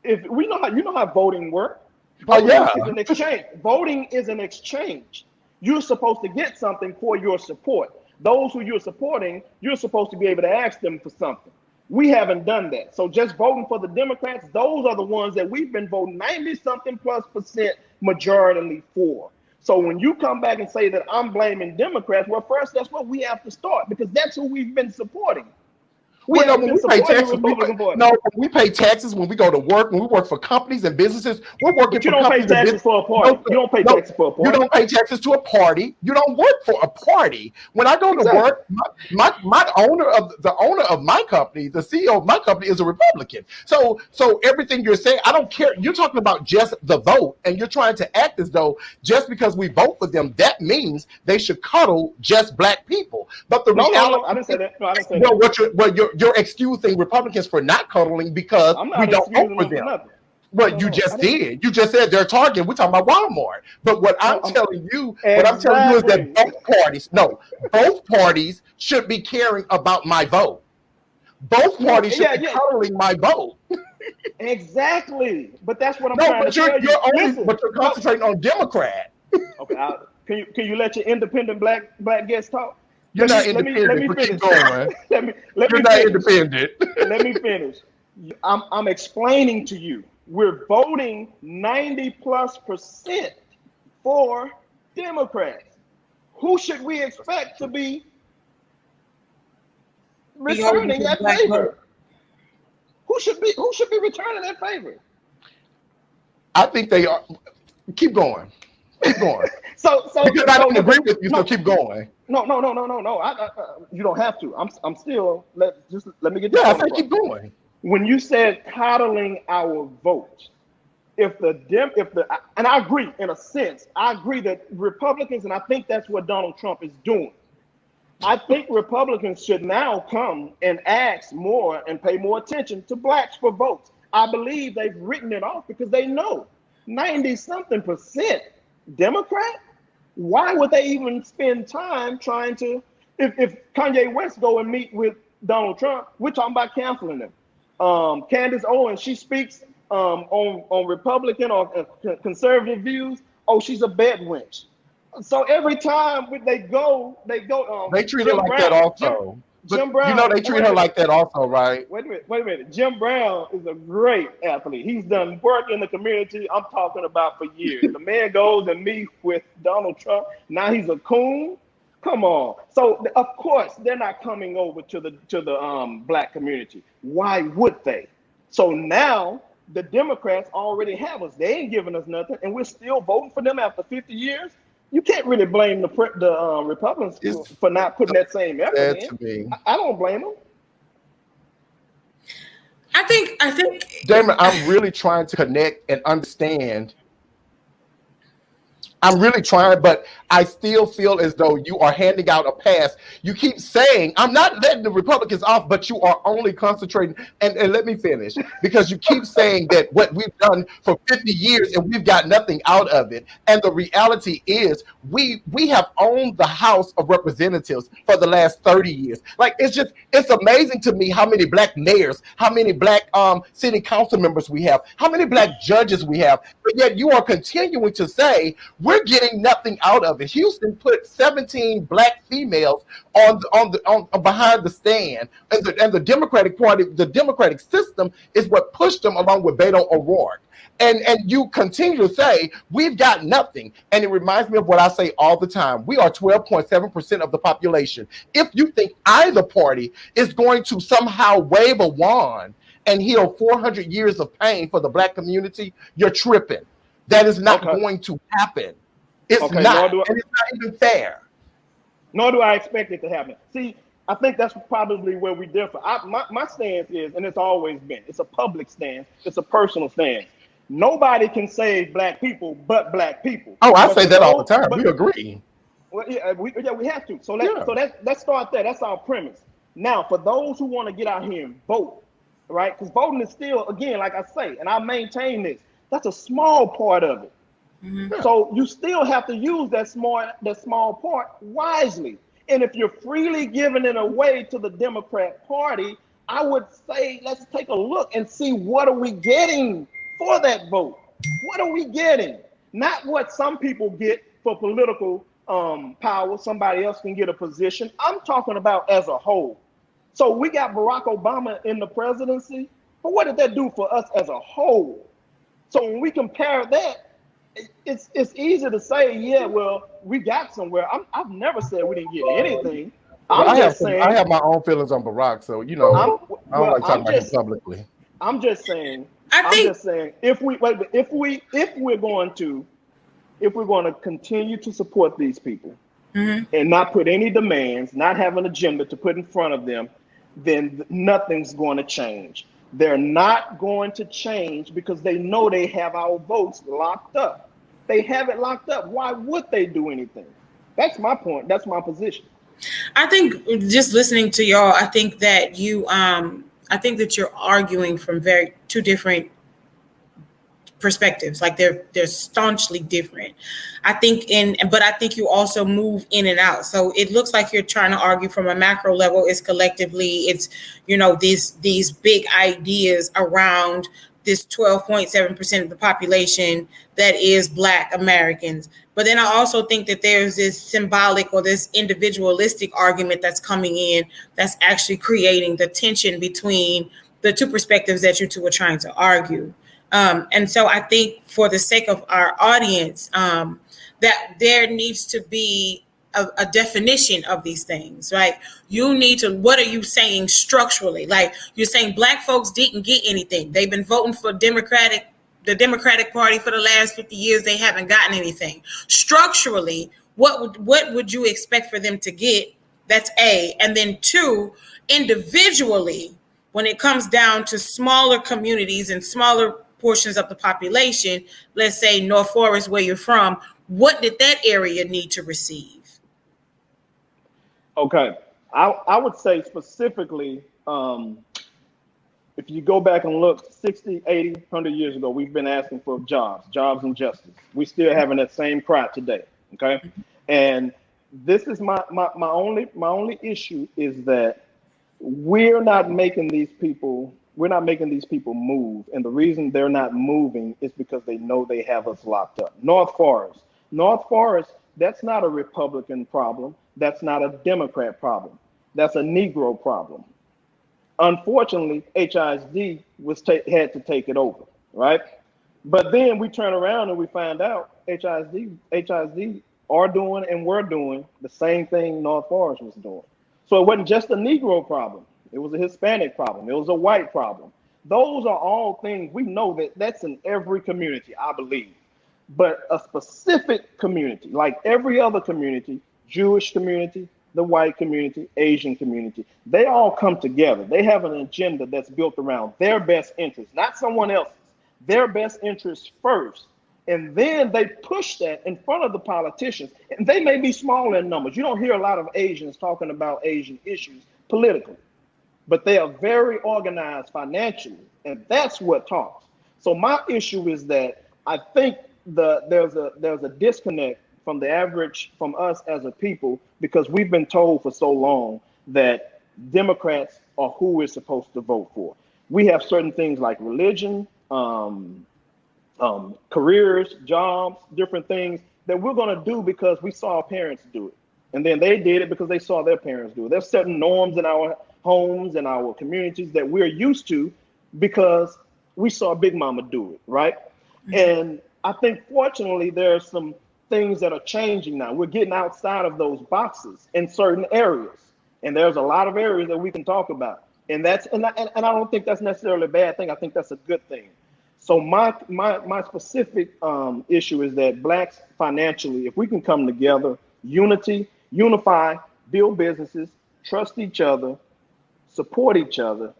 Speaker 1: if we know how you know how voting works.
Speaker 3: Oh
Speaker 1: Voting
Speaker 3: yeah.
Speaker 1: is an exchange. Voting is an exchange. You're supposed to get something for your support. Those who you're supporting, you're supposed to be able to ask them for something. We haven't done that. So just voting for the Democrats, those are the ones that we've been voting 90 something plus percent majority for. So when you come back and say that I'm blaming Democrats, well, first, that's what we have to start because that's who we've been supporting. We
Speaker 3: Well, no,
Speaker 1: haven't
Speaker 3: when
Speaker 1: been
Speaker 3: we pay
Speaker 1: supporting the
Speaker 3: taxes,
Speaker 1: Republican Party.
Speaker 3: no, when we pay taxes when we go to work, when we work for companies and businesses, we're working
Speaker 1: But you
Speaker 3: for
Speaker 1: don't pay
Speaker 3: companies and
Speaker 1: taxes
Speaker 3: businesses.
Speaker 1: for a party.
Speaker 3: No,
Speaker 1: You don't pay
Speaker 3: no,
Speaker 1: taxes for a
Speaker 3: you
Speaker 1: party.
Speaker 3: don't pay taxes to a party. You don't work for a party. When I go to
Speaker 1: Exactly.
Speaker 3: work, my owner of my company, the CEO of my company, is a Republican. So everything you're saying, I don't care. You're talking about just the vote, and you're trying to act as though just because we vote for them, that means they should cuddle just black people. But the reality,
Speaker 1: I didn't say that. No, I didn't say
Speaker 3: well,
Speaker 1: that.
Speaker 3: you're excusing Republicans for not cuddling because
Speaker 1: I'm
Speaker 3: we
Speaker 1: not
Speaker 3: don't vote
Speaker 1: excusing
Speaker 3: for
Speaker 1: them for
Speaker 3: them.
Speaker 1: nothing.
Speaker 3: Well,
Speaker 1: No,
Speaker 3: you
Speaker 1: no, I
Speaker 3: just
Speaker 1: didn't.
Speaker 3: did. You just said they're Target. We're talking about Walmart. But what
Speaker 1: No,
Speaker 3: I'm telling you, is that
Speaker 1: exactly.
Speaker 3: both parties should be caring about my vote. Both
Speaker 1: No,
Speaker 3: parties should
Speaker 1: yeah,
Speaker 3: be
Speaker 1: yeah,
Speaker 3: cuddling my vote.
Speaker 1: exactly. But that's what I'm
Speaker 3: No,
Speaker 1: trying to tell you. Listen,
Speaker 3: but you're
Speaker 1: no.
Speaker 3: concentrating on Democrat.
Speaker 1: Okay, can you let your independent black guest talk?
Speaker 3: You're not
Speaker 1: Let
Speaker 3: independent,
Speaker 1: me
Speaker 3: but keep
Speaker 1: finish.
Speaker 3: going.
Speaker 1: Let
Speaker 3: You're
Speaker 1: me
Speaker 3: not
Speaker 1: finish.
Speaker 3: independent.
Speaker 1: Let me finish. I'm explaining to you. We're voting 90 plus percent for Democrats. Who should we expect to be returning that favor? Who should be returning that favor?
Speaker 3: I think they are. Keep going. Keep going.
Speaker 1: So
Speaker 3: Because I don't
Speaker 1: look
Speaker 3: agree
Speaker 1: at
Speaker 3: with you, so keep going.
Speaker 1: no. You don't have to. I'm still let me get this
Speaker 3: Yeah, I
Speaker 1: point
Speaker 3: say
Speaker 1: across.
Speaker 3: keep going.
Speaker 1: When you said coddling our vote, and I agree in a sense, I agree that Republicans, and I think that's what Donald Trump is doing. I think Republicans should now come and ask more and pay more attention to blacks for votes. I believe they've written it off because they know 90 something percent Democrat. Why would they even spend time trying to? If Kanye West go and meet with Donald Trump, we're talking about canceling him. Candace Owens, she speaks on Republican or conservative views. Oh, she's a bed wench. So every time they go.
Speaker 3: They treat her
Speaker 1: Jim
Speaker 3: like that
Speaker 1: Brown.
Speaker 3: also.
Speaker 1: Jim
Speaker 3: But you know
Speaker 1: Brown.
Speaker 3: they
Speaker 1: And
Speaker 3: treat her like that also, right?
Speaker 1: wait a minute. Jim Brown is a great athlete. He's done work in the community. I'm talking about for years. The man goes and meets with Donald Trump. Now he's a coon. Come on. So of course they're not coming over to the black community. Why would they? So now the Democrats already have us. They ain't giving us nothing, and we're still voting for them after 50 years. You can't really blame the Republicans
Speaker 3: It's
Speaker 1: for not putting that same effort
Speaker 3: sad
Speaker 1: in.
Speaker 3: to me.
Speaker 1: I don't blame them.
Speaker 2: I think
Speaker 3: Damon, I'm really trying to connect and understand. I'm really trying, but I still feel as though you are handing out a pass. You keep saying, I'm not letting the Republicans off, but you are only concentrating. And let me finish, because you keep saying that what we've done for 50 years and we've got nothing out of it. And the reality is we have owned the House of Representatives for the last 30 years. Like, it's amazing to me how many black mayors, how many black city council members we have, how many black judges we have. But yet you are continuing to say, we're getting nothing out of it. Houston put 17 black females on behind the stand, and the Democratic Party, the Democratic system, is what pushed them along with Beto O'Rourke. And you continue to say we've got nothing, and it reminds me of what I say all the time. We are 12.7% of the population. If you think either party is going to somehow wave a wand and heal 400 years of pain for the black community, you're tripping. That is not going to happen. It's not, and it's not even fair.
Speaker 1: Nor do I expect it to happen. See, I think that's probably where we differ. My stance is, and it's always been, it's a public stance, it's a personal stance. Nobody can save black people but black people.
Speaker 3: Oh, I say that all the time. We agree.
Speaker 1: Well, yeah, we have to. So let's start there. That's our premise. Now, for those who want to get out here and vote, right? Because voting is still, again, like I say, and I maintain this, that's a small part of it. Mm-hmm. So you still have to use that small part wisely. And if you're freely giving it away to the Democrat Party, I would say let's take a look and see what are we getting for that vote. What are we getting? Not what some people get for political power. Somebody else can get a position. I'm talking about as a whole. So we got Barack Obama in the presidency, but what did that do for us as a whole? So when we compare that, it's easy to say, yeah, well, we got somewhere. I've never said we didn't get anything.
Speaker 3: Well,
Speaker 1: I'm just saying.
Speaker 3: I have my own feelings on Barack, so I don't like talking about him publicly.
Speaker 1: I'm just saying. If we're going to continue to support these people and not put any demands, not have an agenda to put in front of them, then nothing's going to change. They're not going to change because they know they have our votes locked up. They have it locked up. Why would they do anything? That's my point. That's my position.
Speaker 2: I think just listening to y'all, I think that you're arguing from two different perspectives. Like they're staunchly different. But I think you also move in and out. So it looks like you're trying to argue from a macro level. It's collectively, it's, these big ideas around this 12.7% of the population that is Black Americans. But then I also think that there's this symbolic or this individualistic argument that's coming in that's actually creating the tension between the two perspectives that you two are trying to argue. And so I think for the sake of our audience, that there needs to be a definition of these things, right? You need to, what are you saying structurally? Like you're saying Black folks didn't get anything. They've been voting for the Democratic Party for the last 50 years. They haven't gotten anything. Structurally, what would you expect for them to get? That's A. And then two, individually, when it comes down to smaller communities and smaller portions of the population, let's say North Forest, where you're from, what did that area need to receive?
Speaker 1: Okay. I would say specifically, if you go back and look 60, 80, 100 years ago, we've been asking for jobs and justice. We still having that same cry today. Okay. And this is my only issue is that we're not making these people move. And the reason they're not moving is because they know they have us locked up. North Forest, that's not a Republican problem. That's not a Democrat problem. That's a Negro problem. Unfortunately, HISD had to take it over, right? But then we turn around and we find out HISD are doing and were doing the same thing North Forest was doing. So it wasn't just a Negro problem. It was a Hispanic problem. It was a white problem. Those are all things we know that's in every community, I believe. But a specific community, like every other community, Jewish community, the white community, Asian community, they all come together. They have an agenda that's built around their best interests, not someone else's, their best interests first. And then they push that in front of the politicians. And they may be small in numbers. You don't hear a lot of Asians talking about Asian issues politically, but they are very organized financially. And that's what talks. So my issue is that I think there's a disconnect from us as a people, because we've been told for so long that Democrats are who we're supposed to vote for. We have certain things like religion, careers, jobs, different things that we're going to do because we saw our parents do it. And then they did it because they saw their parents do it. There's certain norms in our homes and our communities that we're used to because we saw Big Mama do it, right? Mm-hmm. And I think fortunately there are some things that are changing now. We're getting outside of those boxes in certain areas. And there's a lot of areas that we can talk about. And I don't think that's necessarily a bad thing. I think that's a good thing. So my specific issue is that Blacks financially, if we can come together, unify, build businesses, trust each other, support each other,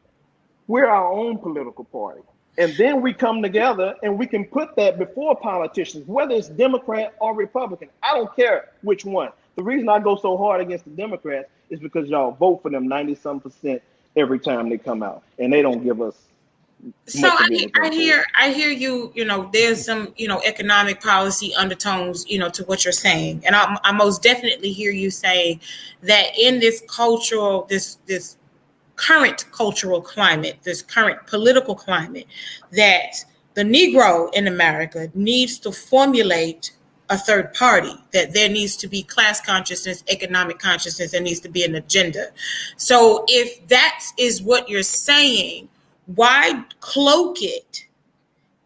Speaker 1: we're our own political party. And then we come together and we can put that before politicians, whether it's Democrat or Republican. I don't care which one. The reason I go so hard against the Democrats is because y'all vote for them 90-some% every time they come out, and they don't give us.
Speaker 2: So I hear you. There's some economic policy undertones to what you're saying, and I most definitely hear you saying that in this cultural this current cultural climate, this current political climate, that the Negro in America needs to formulate a third party, that there needs to be class consciousness, economic consciousness, there needs to be an agenda. So if that is what you're saying, why cloak it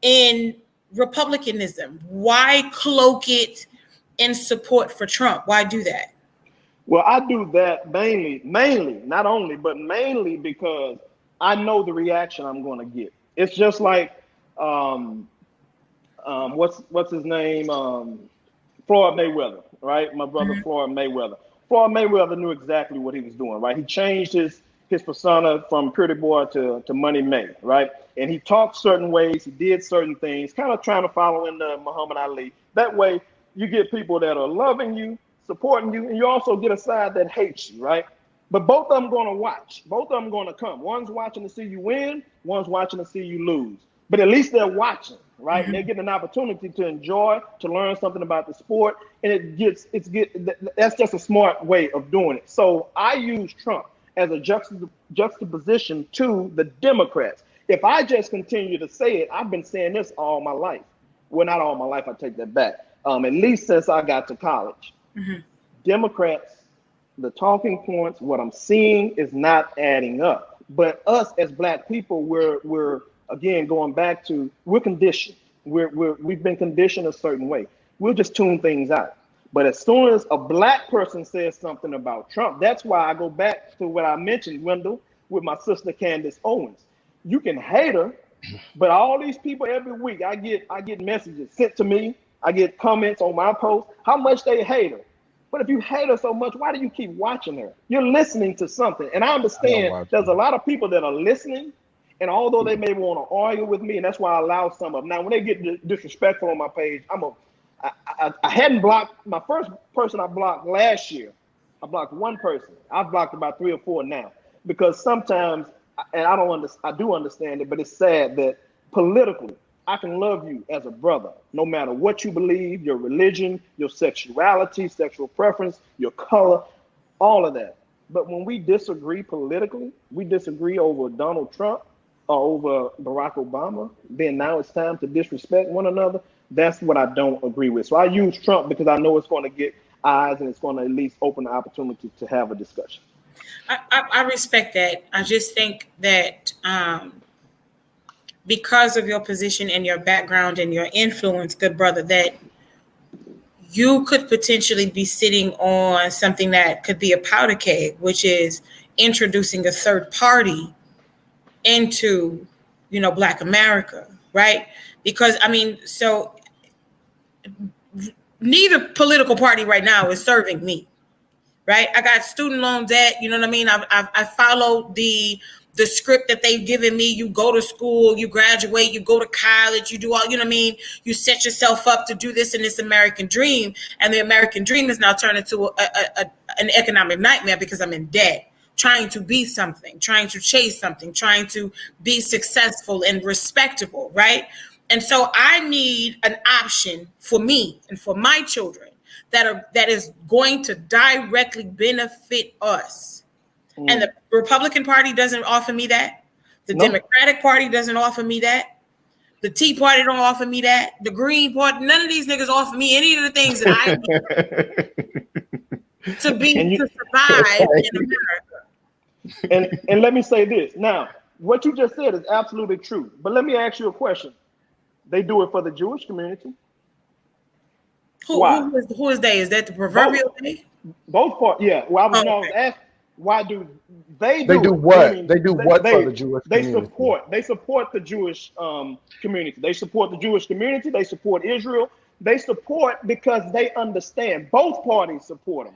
Speaker 2: in Republicanism? Why cloak it in support for Trump? Why do that?
Speaker 1: Well, I do that mainly, not only, but mainly because I know the reaction I'm going to get. It's just like, what's his name? Floyd Mayweather, right? My brother Floyd Mayweather. Floyd Mayweather knew exactly what he was doing, right? He changed his persona from Pretty Boy to Money May, right? And he talked certain ways, he did certain things, kind of trying to follow in Muhammad Ali. That way, you get people that are loving you, supporting you, and you also get a side that hates you, right? But both of them going to watch. Both of them going to come. One's watching to see you win. One's watching to see you lose. But at least they're watching, right? And they're getting an opportunity to enjoy, to learn something about the sport, and that's just a smart way of doing it. So I use Trump as a juxtaposition to the Democrats. If I just continue to say it, I've been saying this all my life. Well, not all my life. I take that back. At least since I got to college. Democrats, the talking points, what I'm seeing is not adding up. But us as Black people, we're again going back to, we're conditioned. We've been conditioned a certain way. We'll just tune things out. But as soon as a Black person says something about Trump, that's why I go back to what I mentioned, Wendell, with my sister Candace Owens. You can hate her, but all these people every week, I get messages sent to me. I get comments on my post, how much they hate her. But if you hate her so much, why do you keep watching her? You're listening to something. And I understand there's a lot of people that are listening, and although they may want to argue with me, and that's why I allow some of them. Now, when they get disrespectful on my page, I hadn't blocked, my first person I blocked last year. I blocked one person. I've blocked about 3 or 4 now, because sometimes, and I do understand it, but it's sad that politically, I can love you as a brother, no matter what you believe, your religion, your sexuality, sexual preference, your color, all of that. But when we disagree politically, we disagree over Donald Trump or over Barack Obama, then now it's time to disrespect one another. That's what I don't agree with. So I use Trump because I know it's going to get eyes and it's going to at least open the opportunity to have a discussion.
Speaker 2: I respect that. I just think that because of your position and your background and your influence, good brother, that you could potentially be sitting on something that could be a powder keg, which is introducing a third party into, Black America, right? Because, so neither political party right now is serving me, right? I got student loan debt, you know what I mean? I follow the script that they've given me. You go to school, you graduate, you go to college, you do all, you set yourself up to do this in this American dream. And the American dream is now turned into an economic nightmare because I'm in debt, trying to be something, trying to chase something, trying to be successful and respectable, right? And so I need an option for me and for my children that is going to directly benefit us. And the Republican Party doesn't offer me that. The Democratic Party doesn't offer me that. The Tea Party don't offer me that. The Green Party, none of these niggas offer me any of the things that I need to survive in America.
Speaker 1: And let me say this. Now, what you just said is absolutely true. But let me ask you a question. They do it for the Jewish community.
Speaker 2: Who is they? Is that the proverbial they?
Speaker 1: Both parts, yeah. Well, I was asked, why do they
Speaker 3: do what? They do what for the Jewish community?
Speaker 1: They support the Jewish community. They support the Jewish community. They support Israel. They support because they understand. Both parties support them.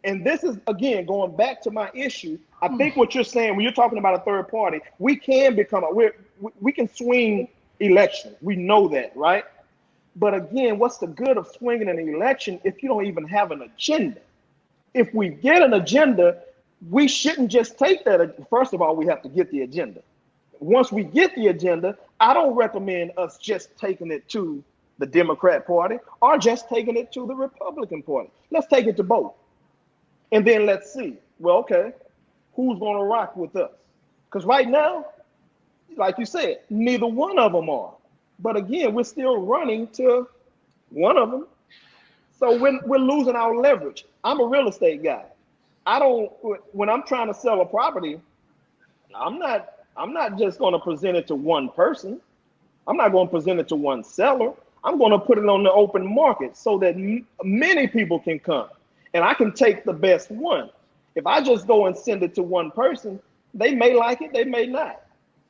Speaker 1: And this is, again, going back to my issue. I think what you're saying, when you're talking about a third party, we can we can swing election. We know that, right? But again, what's the good of swinging an election if you don't even have an agenda? If we get an agenda, we shouldn't just take that. First of all, we have to get the agenda. Once we get the agenda, I don't recommend us just taking it to the Democrat Party or just taking it to the Republican Party. Let's take it to both. And then let's see, well, okay, who's going to rock with us? Because right now, like you said, neither one of them are. But again, we're still running to one of them. So we're losing our leverage. I'm a real estate guy. I don't, when I'm trying to sell a property, I'm not just going to present it to one person. I'm not going to present it to one seller. I'm going to put it on the open market so that many people can come and I can take the best one. If I just go and send it to one person, they may like it, they may not.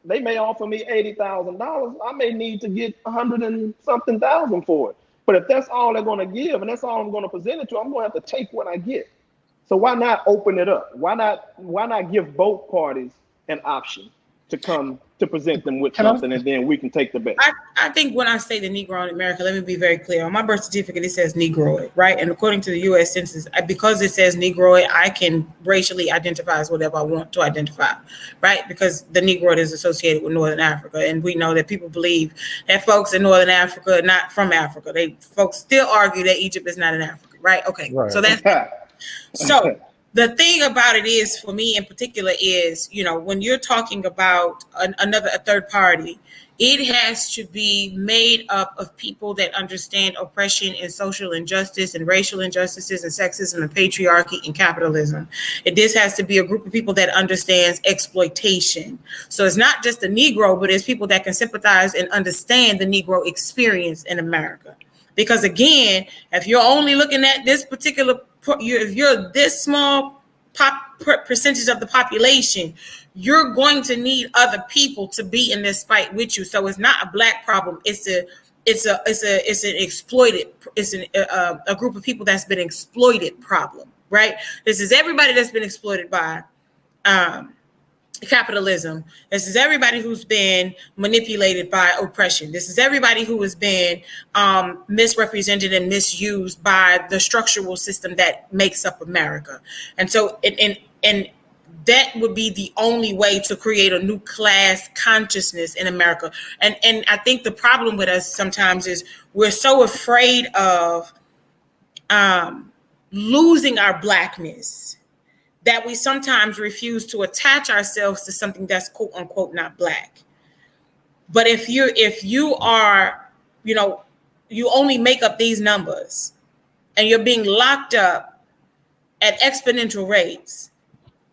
Speaker 1: They may offer me $80,000. I may need to get 100 and something thousand for it. But if that's all they're going to give and that's all I'm going to present it to, I'm going to have to take what I get. So why not open it up? Why not give both parties an option to come to present them with something, and then we can take the best?
Speaker 2: I think when I say the Negro in America, let me be very clear. On my birth certificate, it says Negroid, right? And according to the U.S. Census, because it says Negroid, I can racially identify as whatever I want to identify, right? Because the Negroid is associated with Northern Africa, and we know that people believe that folks in Northern Africa are not from Africa. Folks still argue that Egypt is not in Africa, right? Okay, right. So that's so. The thing about it is, for me in particular, is, when you're talking about a third party, it has to be made up of people that understand oppression and social injustice and racial injustices and sexism and patriarchy and capitalism. This has to be a group of people that understands exploitation. So it's not just the Negro, but it's people that can sympathize and understand the Negro experience in America. Because again, if you're only looking at this particular, if you're this small percentage of the population, you're going to need other people to be in this fight with you. So it's not a black problem. It's a group of people that's been exploited problem, right? This is everybody that's been exploited by capitalism. This is everybody who's been manipulated by oppression. This is everybody who has been misrepresented and misused by the structural system that makes up America. And so, and that would be the only way to create a new class consciousness in America. And I think the problem with us sometimes is we're so afraid of losing our blackness that we sometimes refuse to attach ourselves to something that's quote unquote not black. But if you are, you only make up these numbers and you're being locked up at exponential rates,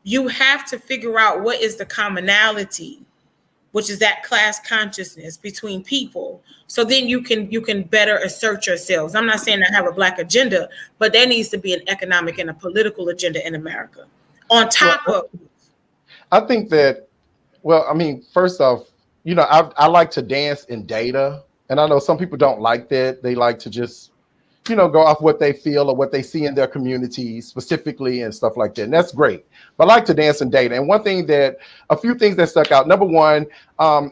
Speaker 2: you have to figure out what is the commonality, which is that class consciousness between people. So then you can better assert yourselves. I'm not saying I have a black agenda, but there needs to be an economic and a political agenda in America. On top of,
Speaker 3: I think that, first off, I like to dance in data, and I know some people don't like that. They like to just, go off what they feel or what they see in their communities specifically and stuff like that. And that's great. But I like to dance in data. And a few things that stuck out. Number one,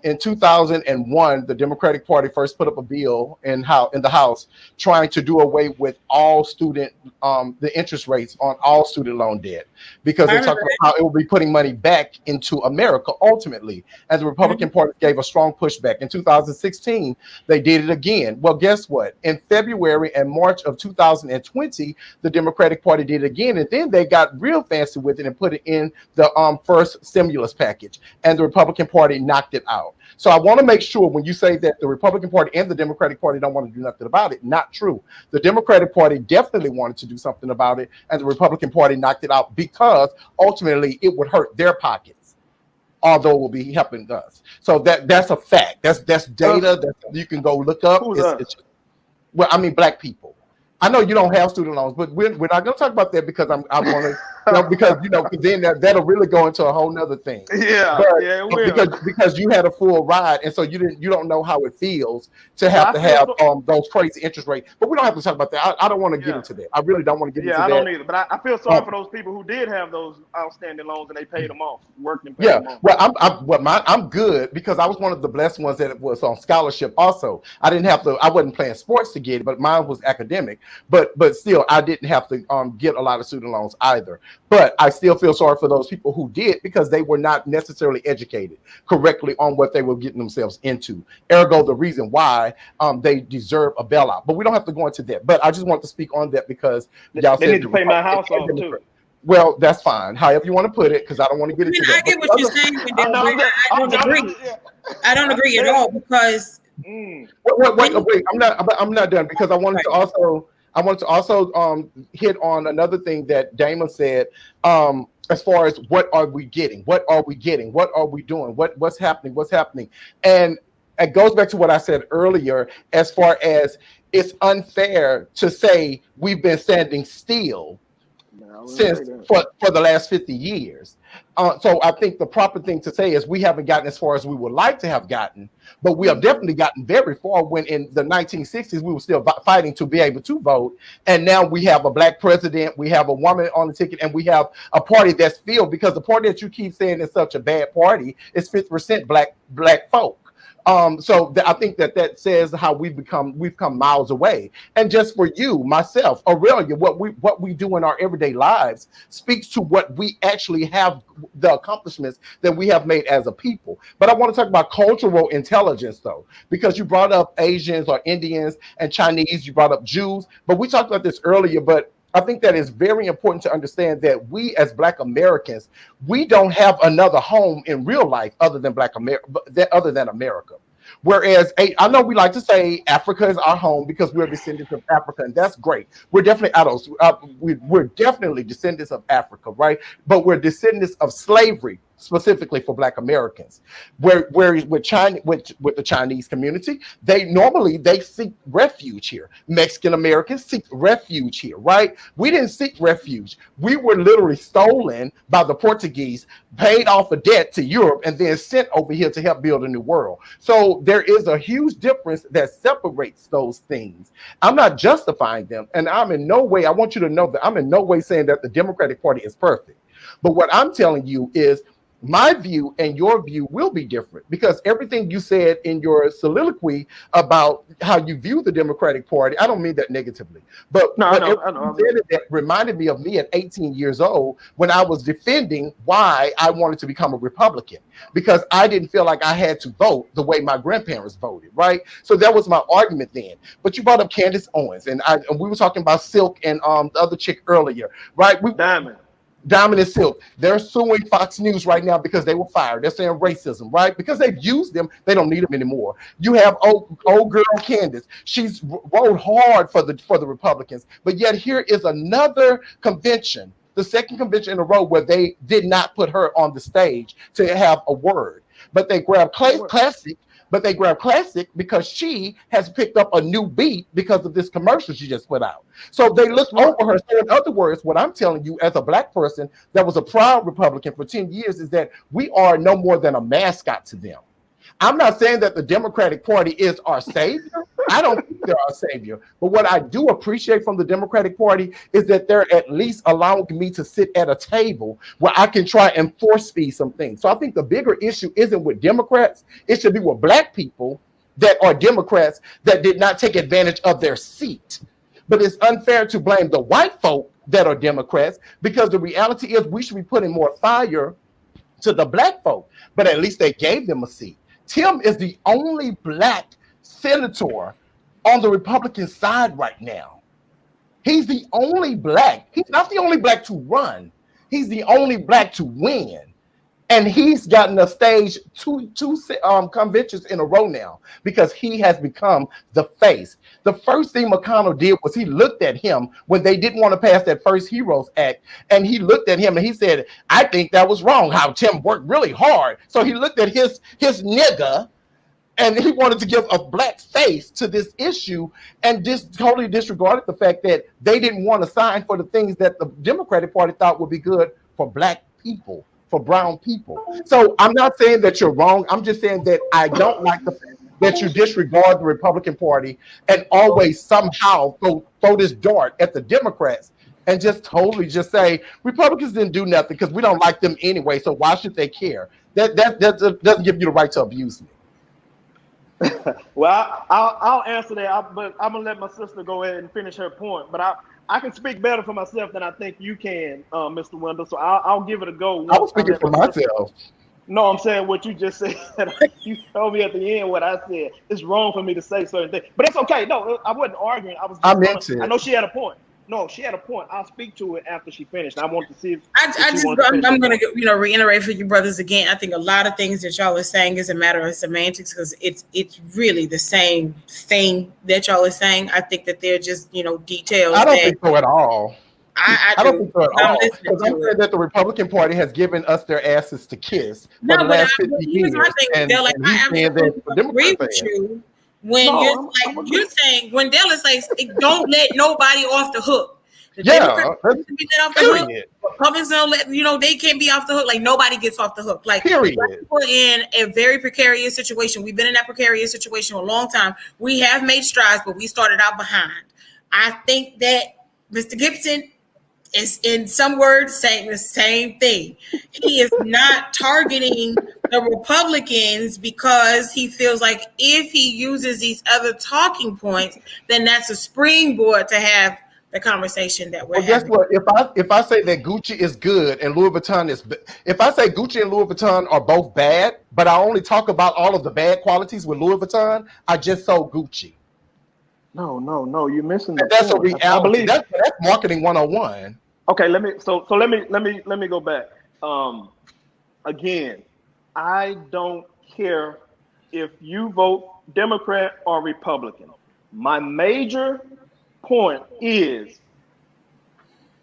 Speaker 3: in 2001, the Democratic Party first put up a bill in the House trying to do away with all the interest rates on all student loan debt, because they talked about how it will be putting money back into America ultimately. And the Republican Party gave a strong pushback. In 2016, they did it again. Well, guess what? In February and March of 2020, the Democratic Party did it again, and then they got real fancy with it and put it in the first stimulus package, and the Republican Party knocked it out. So I want to make sure when you say that the Republican Party and the Democratic Party don't want to do nothing about it, not true. The Democratic Party definitely wanted to do something about it, and the Republican Party knocked it out because ultimately it would hurt their pockets, although it will be helping us. So that's a fact. That's data that you can go look up. Black people. I know you don't have student loans, but we're not going to talk about that because I want to, because then that'll really go into a whole nother thing.
Speaker 1: Yeah, it will.
Speaker 3: Because you had a full ride, and so you don't know how it feels to have those crazy interest rates. But we don't have to talk about that. I don't want to get into that. I really don't want to get into that.
Speaker 1: Yeah, I don't either. But I feel sorry for those people who did have those outstanding loans and they paid them off, worked and paid them off.
Speaker 3: Well, I'm good because I was one of the blessed ones that was on scholarship. Also, I wasn't playing sports to get it, but mine was academic. But still, I didn't have to get a lot of student loans either. But I still feel sorry for those people who did, because they were not necessarily educated correctly on what they were getting themselves into. Ergo, the reason why they deserve a bailout. But we don't have to go into that. But I just want to speak on that because
Speaker 1: y'all said they need to pay my house off too.
Speaker 3: Well, that's fine. However you want to put it, because I don't want to get into that.
Speaker 2: I get what you're saying. I don't agree. I don't agree at all, because
Speaker 3: Wait. I'm not done because I wanted to also hit on another thing that Damon said. As far as what are we getting? What are we getting? What are we doing? What's happening? What's happening? And it goes back to what I said earlier, as far as it's unfair to say we've been standing still since for the last 50 years. So I think the proper thing to say is we haven't gotten as far as we would like to have gotten, but we have definitely gotten very far. When in the 1960s we were still fighting to be able to vote, and now we have a black president, we have a woman on the ticket, and we have a party that's filled, because the party that you keep saying is such a bad party is 50% black folk. I think that says how we've come miles away. And just for you, myself, Aurelia, what we do in our everyday lives speaks to what we actually have, the accomplishments that we have made as a people. But I want to talk about cultural intelligence, though, because you brought up Asians or Indians and Chinese, you brought up Jews, but we talked about this earlier. But I think that is very important to understand that we as Black Americans, we don't have another home in real life other than America. Whereas I know we like to say Africa is our home because we're descendants of Africa, and that's great. We're definitely we're definitely descendants of Africa, right? But we're descendants of slavery, specifically for Black Americans. Where with China, with the Chinese community, they seek refuge here. Mexican Americans seek refuge here, right? We didn't seek refuge. We were literally stolen by the Portuguese, paid off a debt to Europe, and then sent over here to help build a new world. So there is a huge difference that separates those things. I'm not justifying them, and I want you to know that I'm in no way saying that the Democratic Party is perfect. But what I'm telling you is my view and your view will be different, because everything you said in your soliloquy about how you view the Democratic Party, I don't mean that negatively, but I know. That reminded me of me at 18 years old when I was defending why I wanted to become a Republican, because I didn't feel like I had to vote the way my grandparents voted, right? So that was my argument then. But you brought up Candace Owens, and we were talking about Silk and the other chick earlier, right? Damon and Silk, they're suing Fox News right now because they were fired. They're saying racism, right? Because they've used them, they don't need them anymore. You have old girl Candace. She's rode hard for the Republicans, but yet here is another convention, the second convention in a row where they did not put her on the stage to have a word. But they grabbed Classic. But they grab Classic because she has picked up a new beat because of this commercial she just put out. So they looked over her. So in other words, what I'm telling you as a Black person that was a proud Republican for 10 years is that we are no more than a mascot to them. I'm not saying that the Democratic Party is our savior. I don't think they're our savior. But what I do appreciate from the Democratic Party is that they're at least allowing me to sit at a table where I can try and force feed some things. So I think the bigger issue isn't with Democrats. It should be with Black people that are Democrats that did not take advantage of their seat. But it's unfair to blame the white folk that are Democrats, because the reality is we should be putting more fire to the Black folk. But at least they gave them a seat. Tim is the only Black senator on the Republican side right now. He's the only Black. He's not the only Black to run. He's the only Black to win. And he's gotten a stage two conventions in a row now because he has become the face. The first thing McConnell did was he looked at him when they didn't want to pass that first Heroes Act. And he looked at him and he said, I think that was wrong, how Tim worked really hard. So he looked at his nigga and he wanted to give a Black face to this issue and just totally disregarded the fact that they didn't want to sign for the things that the Democratic Party thought would be good for Black people, for brown people. So I'm not saying that you're wrong. I'm just saying that I don't like the fact that you disregard the Republican Party and always somehow throw this dart at the Democrats and just totally just say Republicans didn't do nothing because we don't like them anyway, so why should they care? That doesn't give you the right to abuse me.
Speaker 1: Well, I'll answer that, but I'm gonna let my sister go ahead and finish her point. But I can speak better for myself than I think you can, Mr. Wendell. So I'll give it a go.
Speaker 3: I was speaking for myself.
Speaker 1: No, I'm saying what you just said. You told me at the end what I said. It's wrong for me to say certain things, but it's okay. No, I wasn't arguing. I know she had a point. No, she had a point. I'll speak to it after she finished. I want to see if
Speaker 2: I'm going to reiterate for you brothers again. I think a lot of things that y'all are saying is a matter of semantics because it's really the same thing that y'all are saying. I think that they're just details.
Speaker 3: I don't think so at all.
Speaker 2: I
Speaker 3: don't think so at all.
Speaker 2: Because
Speaker 3: I'm saying that the Republican Party has given us their asses to kiss for the last 50 years.
Speaker 2: And I absolutely agree with you when you're saying when Dell is like, don't let nobody off the hook. The Democrats be let off the hook. Republicans don't let they can't be off the hook. Like nobody gets off the hook. Like
Speaker 3: period.
Speaker 2: We're in a very precarious situation. We've been in that precarious situation for a long time. We have made strides, but we started out behind. I think that Mr. Gibson is in some words saying the same thing. He is not targeting the Republicans because he feels like if he uses these other talking points, then that's a springboard to have the conversation that we're having.
Speaker 3: Guess what? If I say that Gucci is good and Louis Vuitton is, if I say Gucci and Louis Vuitton are both bad, but I only talk about all of the bad qualities with Louis Vuitton, I just sold Gucci.
Speaker 1: No, you're missing the
Speaker 3: That's
Speaker 1: point.
Speaker 3: a reality. That's marketing 101.
Speaker 1: Okay, let me go back. Again, I don't care if you vote Democrat or Republican. My major point is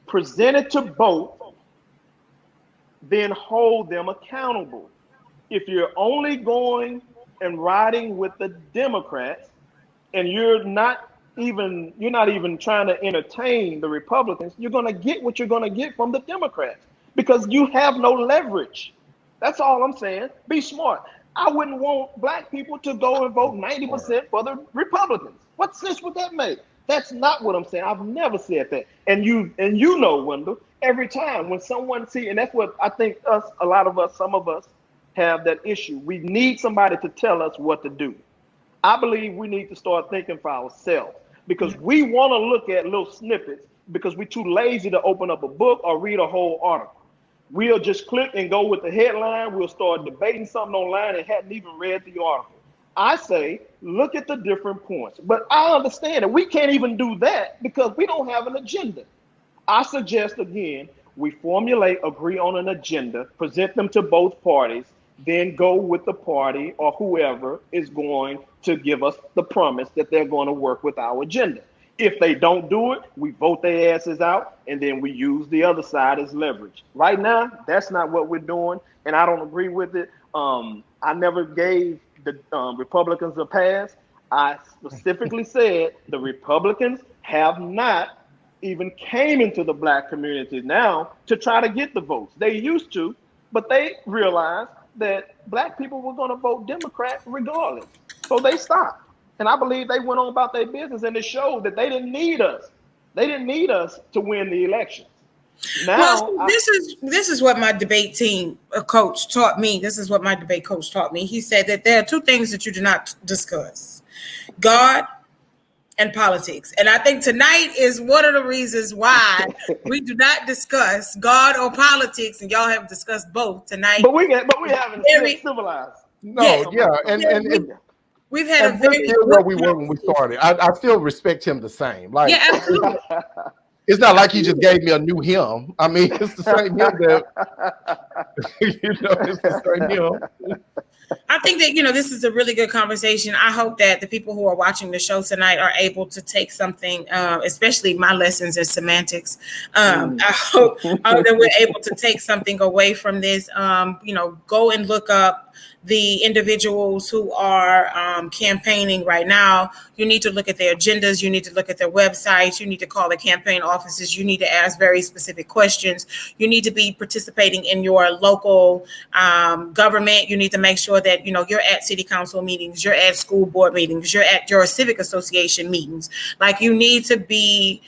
Speaker 1: present it to both, then hold them accountable. If you're only going and riding with the Democrats and you're not even trying to entertain the Republicans, you're going to get what you're going to get from the Democrats because you have no leverage. That's all I'm saying. Be smart. I wouldn't want black people to go and vote 90% for the Republicans. What sense would that make? That's not what I'm saying. I've never said that. And you know, Wendell, every time when someone and that's what I think some of us have that issue. We need somebody to tell us what to do. I believe we need to start thinking for ourselves because we want to look at little snippets because we're too lazy to open up a book or read a whole article. We'll just click and go with the headline. We'll start debating something online and hadn't even read the article. I say, look at the different points. But I understand that we can't even do that because we don't have an agenda. I suggest, again, we agree on an agenda, present them to both parties, then go with the party or whoever is going to give us the promise that they're going to work with our agenda. If they don't do it, we vote their asses out, and then we use the other side as leverage. Right now, that's not what we're doing, and I don't agree with it. I never gave the Republicans a pass. I specifically said the Republicans have not even came into the black community now to try to get the votes. They used to, but they realized that black people were going to vote Democrat regardless. So they stopped. And I believe they went on about their business, and it showed that they didn't need us. They didn't need us to win the elections. Now,
Speaker 2: this is what my debate team coach taught me. This is what my debate coach taught me. He said that there are two things that you do not discuss: God and politics. And I think tonight is one of the reasons why we do not discuss God or politics, and y'all have discussed both tonight.
Speaker 1: But we haven't been civilized.
Speaker 3: And
Speaker 2: we've had a very
Speaker 3: where we were when we started. I still respect him the same. Like,
Speaker 2: yeah, absolutely.
Speaker 3: It's not like he just gave me a new hymn. I mean, it's the same hymn that it's the same hymn.
Speaker 2: I think that this is a really good conversation. I hope that the people who are watching the show tonight are able to take something, especially my lessons in semantics. I hope that we're able to take something away from this. Go and look up the individuals who are campaigning right now. You need to look at their agendas. You need to look at their websites. You need to call the campaign offices. You need to ask very specific questions. You need to be participating in your local government. You need to make sure that you're at city council meetings, you're at school board meetings, you're at your civic association meetings. Like, you need to be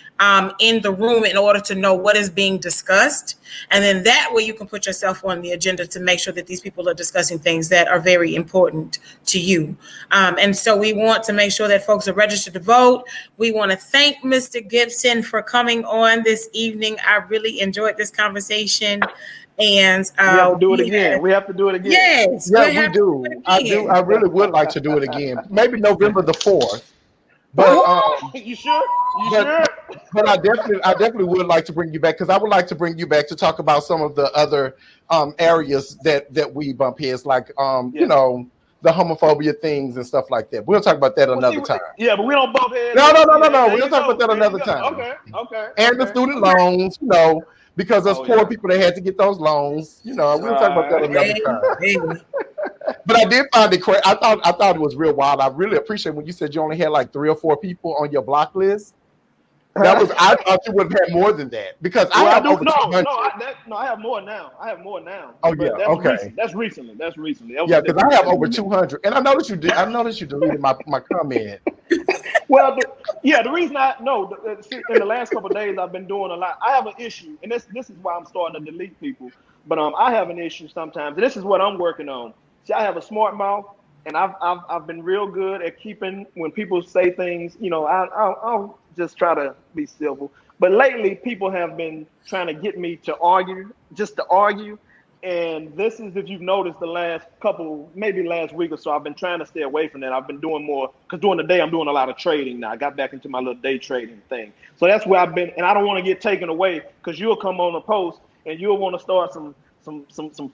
Speaker 2: in the room in order to know what is being discussed. And then that way you can put yourself on the agenda to make sure that these people are discussing things that are very important to you. And so we want to make sure that folks are registered to vote. We want to thank Mr. Gibson for coming on this evening. I really enjoyed this conversation. And
Speaker 1: we have to do it again. We have to do it again.
Speaker 2: Yes.
Speaker 3: Yeah, we do. I really would like to do it again. Maybe November the 4th. But
Speaker 1: You sure? You
Speaker 3: but
Speaker 1: sure?
Speaker 3: but I definitely would like to bring you back because I would like to bring you back to talk about some of the other areas that we bump heads, like
Speaker 1: Yeah.
Speaker 3: the homophobia things and stuff like that. We'll talk about that
Speaker 1: Well,
Speaker 3: another time.
Speaker 1: yeah, but we don't bump heads.
Speaker 3: No,
Speaker 1: But
Speaker 3: no, no,
Speaker 1: see,
Speaker 3: no, no.
Speaker 1: there
Speaker 3: We'll
Speaker 1: you
Speaker 3: talk about
Speaker 1: go.
Speaker 3: that
Speaker 1: There you
Speaker 3: another
Speaker 1: go.
Speaker 3: time.
Speaker 1: Okay, okay,
Speaker 3: And the
Speaker 1: okay.
Speaker 3: student loans, because us
Speaker 1: Oh
Speaker 3: poor
Speaker 1: yeah.
Speaker 3: people that had to get those loans, we'll talk about that
Speaker 1: Right.
Speaker 3: another
Speaker 2: Hey,
Speaker 3: time.
Speaker 2: hey.
Speaker 3: But I did find it crazy. I thought it was real wild. I really appreciate when you said you only had like 3 or 4 people on your block list. I thought you would have had more than that because I
Speaker 1: Well, I
Speaker 3: have
Speaker 1: do.
Speaker 3: over
Speaker 1: No,
Speaker 3: 200.
Speaker 1: no, I have more now. I have more now.
Speaker 3: Oh yeah,
Speaker 1: But that's
Speaker 3: okay.
Speaker 1: recent. That's recently. That's recently. That was
Speaker 3: Yeah,
Speaker 1: within
Speaker 3: because
Speaker 1: the
Speaker 3: I have
Speaker 1: last
Speaker 3: over
Speaker 1: few months.
Speaker 3: 200. And I noticed you did. I noticed you deleted my comment.
Speaker 1: Well, the reason I no, in the last couple of days I've been doing a lot. I have an issue, and this is why I'm starting to delete people. But I have an issue sometimes, and this is what I'm working on. See, I have a smart mouth, and I've been real good at keeping when people say things. I'll just try to be civil. But lately, people have been trying to get me to argue, just to argue. And this is, if you've noticed, the last couple, maybe last week or so, I've been trying to stay away from that. I've been doing more because during the day I'm doing a lot of trading now. I got back into my little day trading thing, so that's where I've been. And I don't want to get taken away because you'll come on a post and you'll want to start some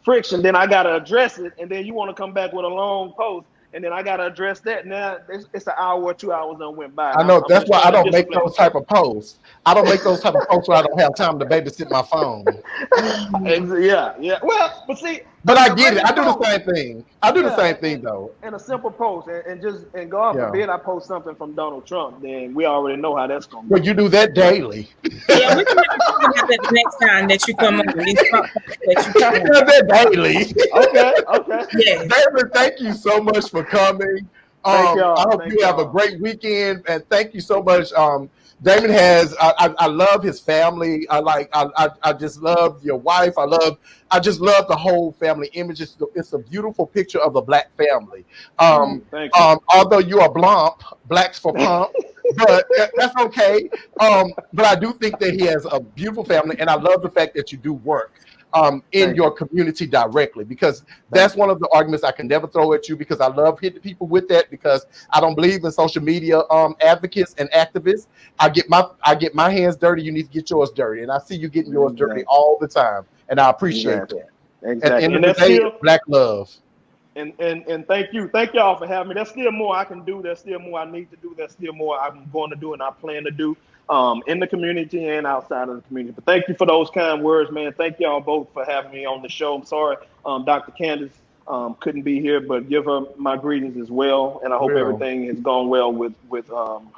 Speaker 1: friction. Then I gotta address it, and then you want to come back with a long post, and then I gotta address that. Now it's an hour or 2 hours that went by, and
Speaker 3: I know
Speaker 1: I'm
Speaker 3: that's
Speaker 1: just
Speaker 3: why
Speaker 1: trying
Speaker 3: I
Speaker 1: to
Speaker 3: don't make
Speaker 1: discipline
Speaker 3: those
Speaker 1: myself.
Speaker 3: type of posts. I don't make those type of posts where I don't have time to babysit my phone.
Speaker 1: Yeah, yeah. Well, but see,
Speaker 3: But I
Speaker 1: a
Speaker 3: get it.
Speaker 1: regular
Speaker 3: I do the
Speaker 1: post.
Speaker 3: same thing. I do the
Speaker 1: Yeah,
Speaker 3: same thing though.
Speaker 1: and a simple post, and God
Speaker 3: Yeah.
Speaker 1: forbid I post something from Donald Trump, then we already know how that's gonna
Speaker 3: But
Speaker 1: go.
Speaker 3: you do that daily.
Speaker 2: Yeah, we can have to talk about that the next time that you come on. These talk that you
Speaker 3: You
Speaker 2: come
Speaker 3: do
Speaker 2: on.
Speaker 3: that daily.
Speaker 1: Okay, okay.
Speaker 2: Yeah.
Speaker 3: David, thank you so much for coming.
Speaker 1: Thank
Speaker 3: I
Speaker 1: y'all.
Speaker 3: hope
Speaker 1: Thank
Speaker 3: you have a
Speaker 1: y'all.
Speaker 3: great weekend, and thank you so much. Damon has. I love his family. I just love your wife. I just love the whole family image. It's a beautiful picture of a black family.
Speaker 1: Thank you.
Speaker 3: Although you are blump, blacks for pump, but that's okay. But I do think that he has a beautiful family, and I love the fact that you do work in
Speaker 1: Thank
Speaker 3: your
Speaker 1: you.
Speaker 3: community directly, because that's
Speaker 1: Thank you.
Speaker 3: one of the arguments I can never throw at you, because I love hitting people with that, because I don't believe in social media advocates and activists. I get my hands dirty. You need to get yours dirty, and I see you getting yours dirty
Speaker 1: Exactly.
Speaker 3: all the time, and I appreciate
Speaker 1: Exactly.
Speaker 3: that. At the
Speaker 1: Exactly.
Speaker 3: end of
Speaker 1: And
Speaker 3: the
Speaker 1: that's
Speaker 3: day,
Speaker 1: still
Speaker 3: it's black love.
Speaker 1: and thank y'all for having me. There's still more I can do. There's still more I need to do. There's still more I'm going to do and I plan to do in the community and outside of the community. But thank you for those kind words, man. Thank y'all both for having me on the show. I'm sorry, Dr. Candace couldn't be here, but give her my greetings as well. And I hope
Speaker 3: Real.
Speaker 1: everything has gone well with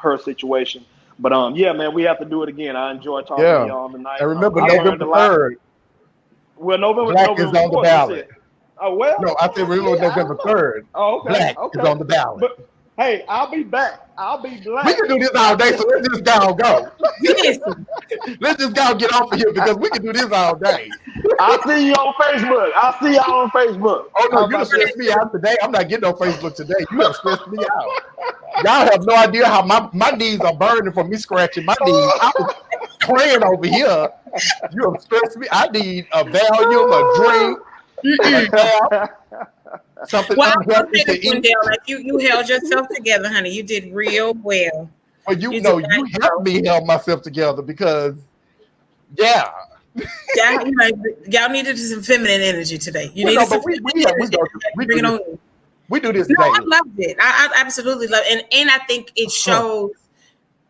Speaker 1: her situation. But yeah, man, we have to do it again. I enjoy talking to
Speaker 3: Yeah.
Speaker 1: y'all tonight.
Speaker 3: And remember,
Speaker 1: I learned
Speaker 3: November
Speaker 1: a lot.
Speaker 3: 3rd,
Speaker 1: Well, November
Speaker 3: black is
Speaker 1: November
Speaker 3: on the
Speaker 1: 4th, you
Speaker 3: ballot.
Speaker 1: said. Oh well,
Speaker 3: No, I said remember
Speaker 1: see, I
Speaker 3: November
Speaker 1: don't know.
Speaker 3: 3rd,
Speaker 1: Oh, okay,
Speaker 3: black is
Speaker 1: okay.
Speaker 3: on the ballot.
Speaker 1: But hey, I'll be back. I'll be
Speaker 3: We
Speaker 1: black.
Speaker 3: can do this all day, so let's just go.
Speaker 2: Listen,
Speaker 3: Let's just go get off of here because we can do this all day.
Speaker 1: I'll see you on Facebook. I'll see y'all on Facebook.
Speaker 3: Oh no,
Speaker 1: How
Speaker 3: you done
Speaker 1: about that?
Speaker 3: stressed me out today. I'm not getting on Facebook today. You have stressed me out. Y'all have no idea how my knees are burning from me scratching my knees. I was praying over here. You have stressed me. I need a Valium, a drink, a nap, something
Speaker 2: well, I was gonna
Speaker 3: unhealthy
Speaker 2: say
Speaker 3: to
Speaker 2: this one,
Speaker 3: eat.
Speaker 2: Dale. Like you held yourself together, honey. You did real well.
Speaker 3: But you
Speaker 2: You did
Speaker 3: know,
Speaker 2: not,
Speaker 3: you helped me hold myself together because, yeah.
Speaker 2: y'all needed some feminine energy today. You
Speaker 3: Well,
Speaker 2: needed
Speaker 3: no,
Speaker 2: some
Speaker 3: but we
Speaker 2: feminine energy. Bring it
Speaker 3: do this.
Speaker 2: on.
Speaker 3: We do this
Speaker 2: No, I
Speaker 3: daily.
Speaker 2: loved it. I absolutely love it. And I think it shows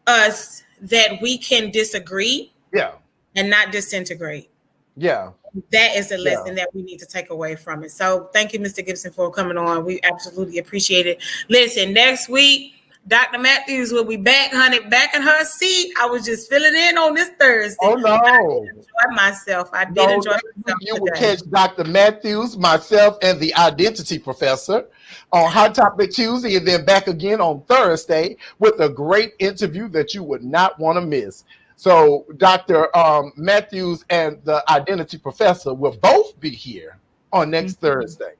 Speaker 2: us that we can disagree
Speaker 3: Yeah.
Speaker 2: and not disintegrate.
Speaker 3: Yeah.
Speaker 2: That is a
Speaker 3: Yeah.
Speaker 2: lesson that we need to take away from it. So thank you, Mr. Gibson, for coming on. We absolutely appreciate it. Listen, next week, Dr. Matthews will be back, honey, back in her seat. I was just filling in on this Thursday.
Speaker 3: Oh no.
Speaker 2: I did enjoy myself. I did enjoy myself
Speaker 3: You will
Speaker 2: today.
Speaker 3: catch Dr. Matthews, myself, and the identity professor on Hot Topic Tuesday, and then back again on Thursday with a great interview that you would not want to miss. So Dr. Matthews and the identity professor will both be here on next Thursday.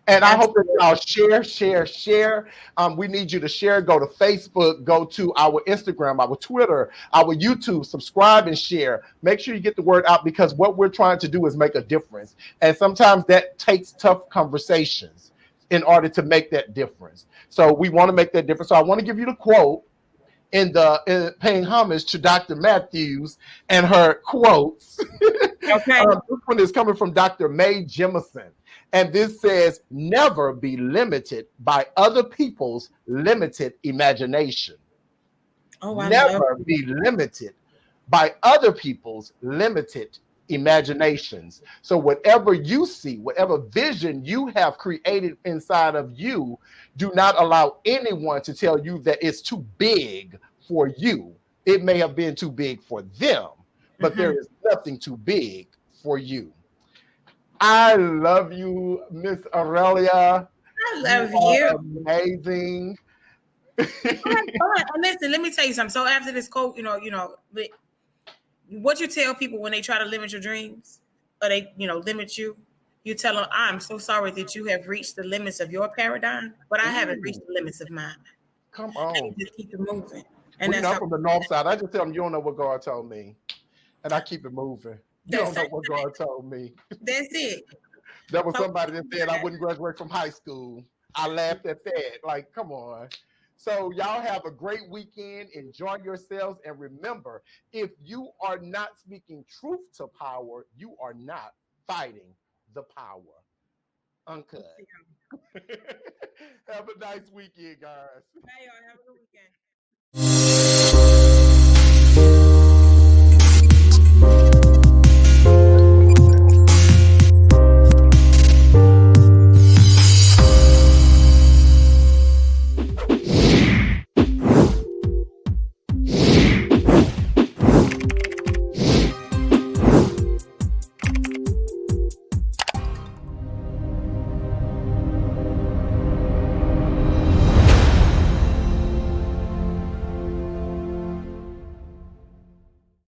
Speaker 3: And I hope that y'all share. We need you to share. Go to Facebook, go to our Instagram, our Twitter, our YouTube, subscribe and share. Make sure you get the word out, because what we're trying to do is make a difference. And sometimes that takes tough conversations in order to make that difference. So we want to make that difference. So I want to give you the quote. in paying homage to Dr. Matthews and her quotes.
Speaker 2: Okay.
Speaker 3: This one is coming from Dr. Mae Jemison. And this says, never be limited by other people's limited imagination.
Speaker 2: Oh, I love
Speaker 3: Never
Speaker 2: it.
Speaker 3: be limited by other people's limited imaginations. So, whatever you see, whatever vision you have created inside of you, do not allow anyone to tell you that it's too big for you. It may have been too big for them, but there is nothing too big for you. I love you, Miss Aurelia.
Speaker 2: I
Speaker 3: You
Speaker 2: love
Speaker 3: are
Speaker 2: you.
Speaker 3: amazing.
Speaker 2: And listen, let me tell you something. So after this quote, what you tell people when they try to limit your dreams or they, limit you, you tell them, I'm so sorry that you have reached the limits of your paradigm, but I haven't reached the limits of mine.
Speaker 3: Come
Speaker 2: And
Speaker 3: on.
Speaker 2: you just keep it moving. And
Speaker 3: Well,
Speaker 2: that's
Speaker 3: I'm
Speaker 2: how
Speaker 3: from the north side. I just tell them you don't know what God told me. And I keep it moving. You don't
Speaker 2: that's
Speaker 3: know
Speaker 2: it.
Speaker 3: what God told me.
Speaker 2: That's it.
Speaker 3: There was
Speaker 2: So,
Speaker 3: somebody that said I wouldn't graduate from high school. I laughed at that. Like, come on. So y'all have a great weekend. Enjoy yourselves. And remember, if you are not speaking truth to power, you are not fighting the power. Uncut. Have a nice weekend, guys.
Speaker 2: Bye, y'all. Have a good weekend.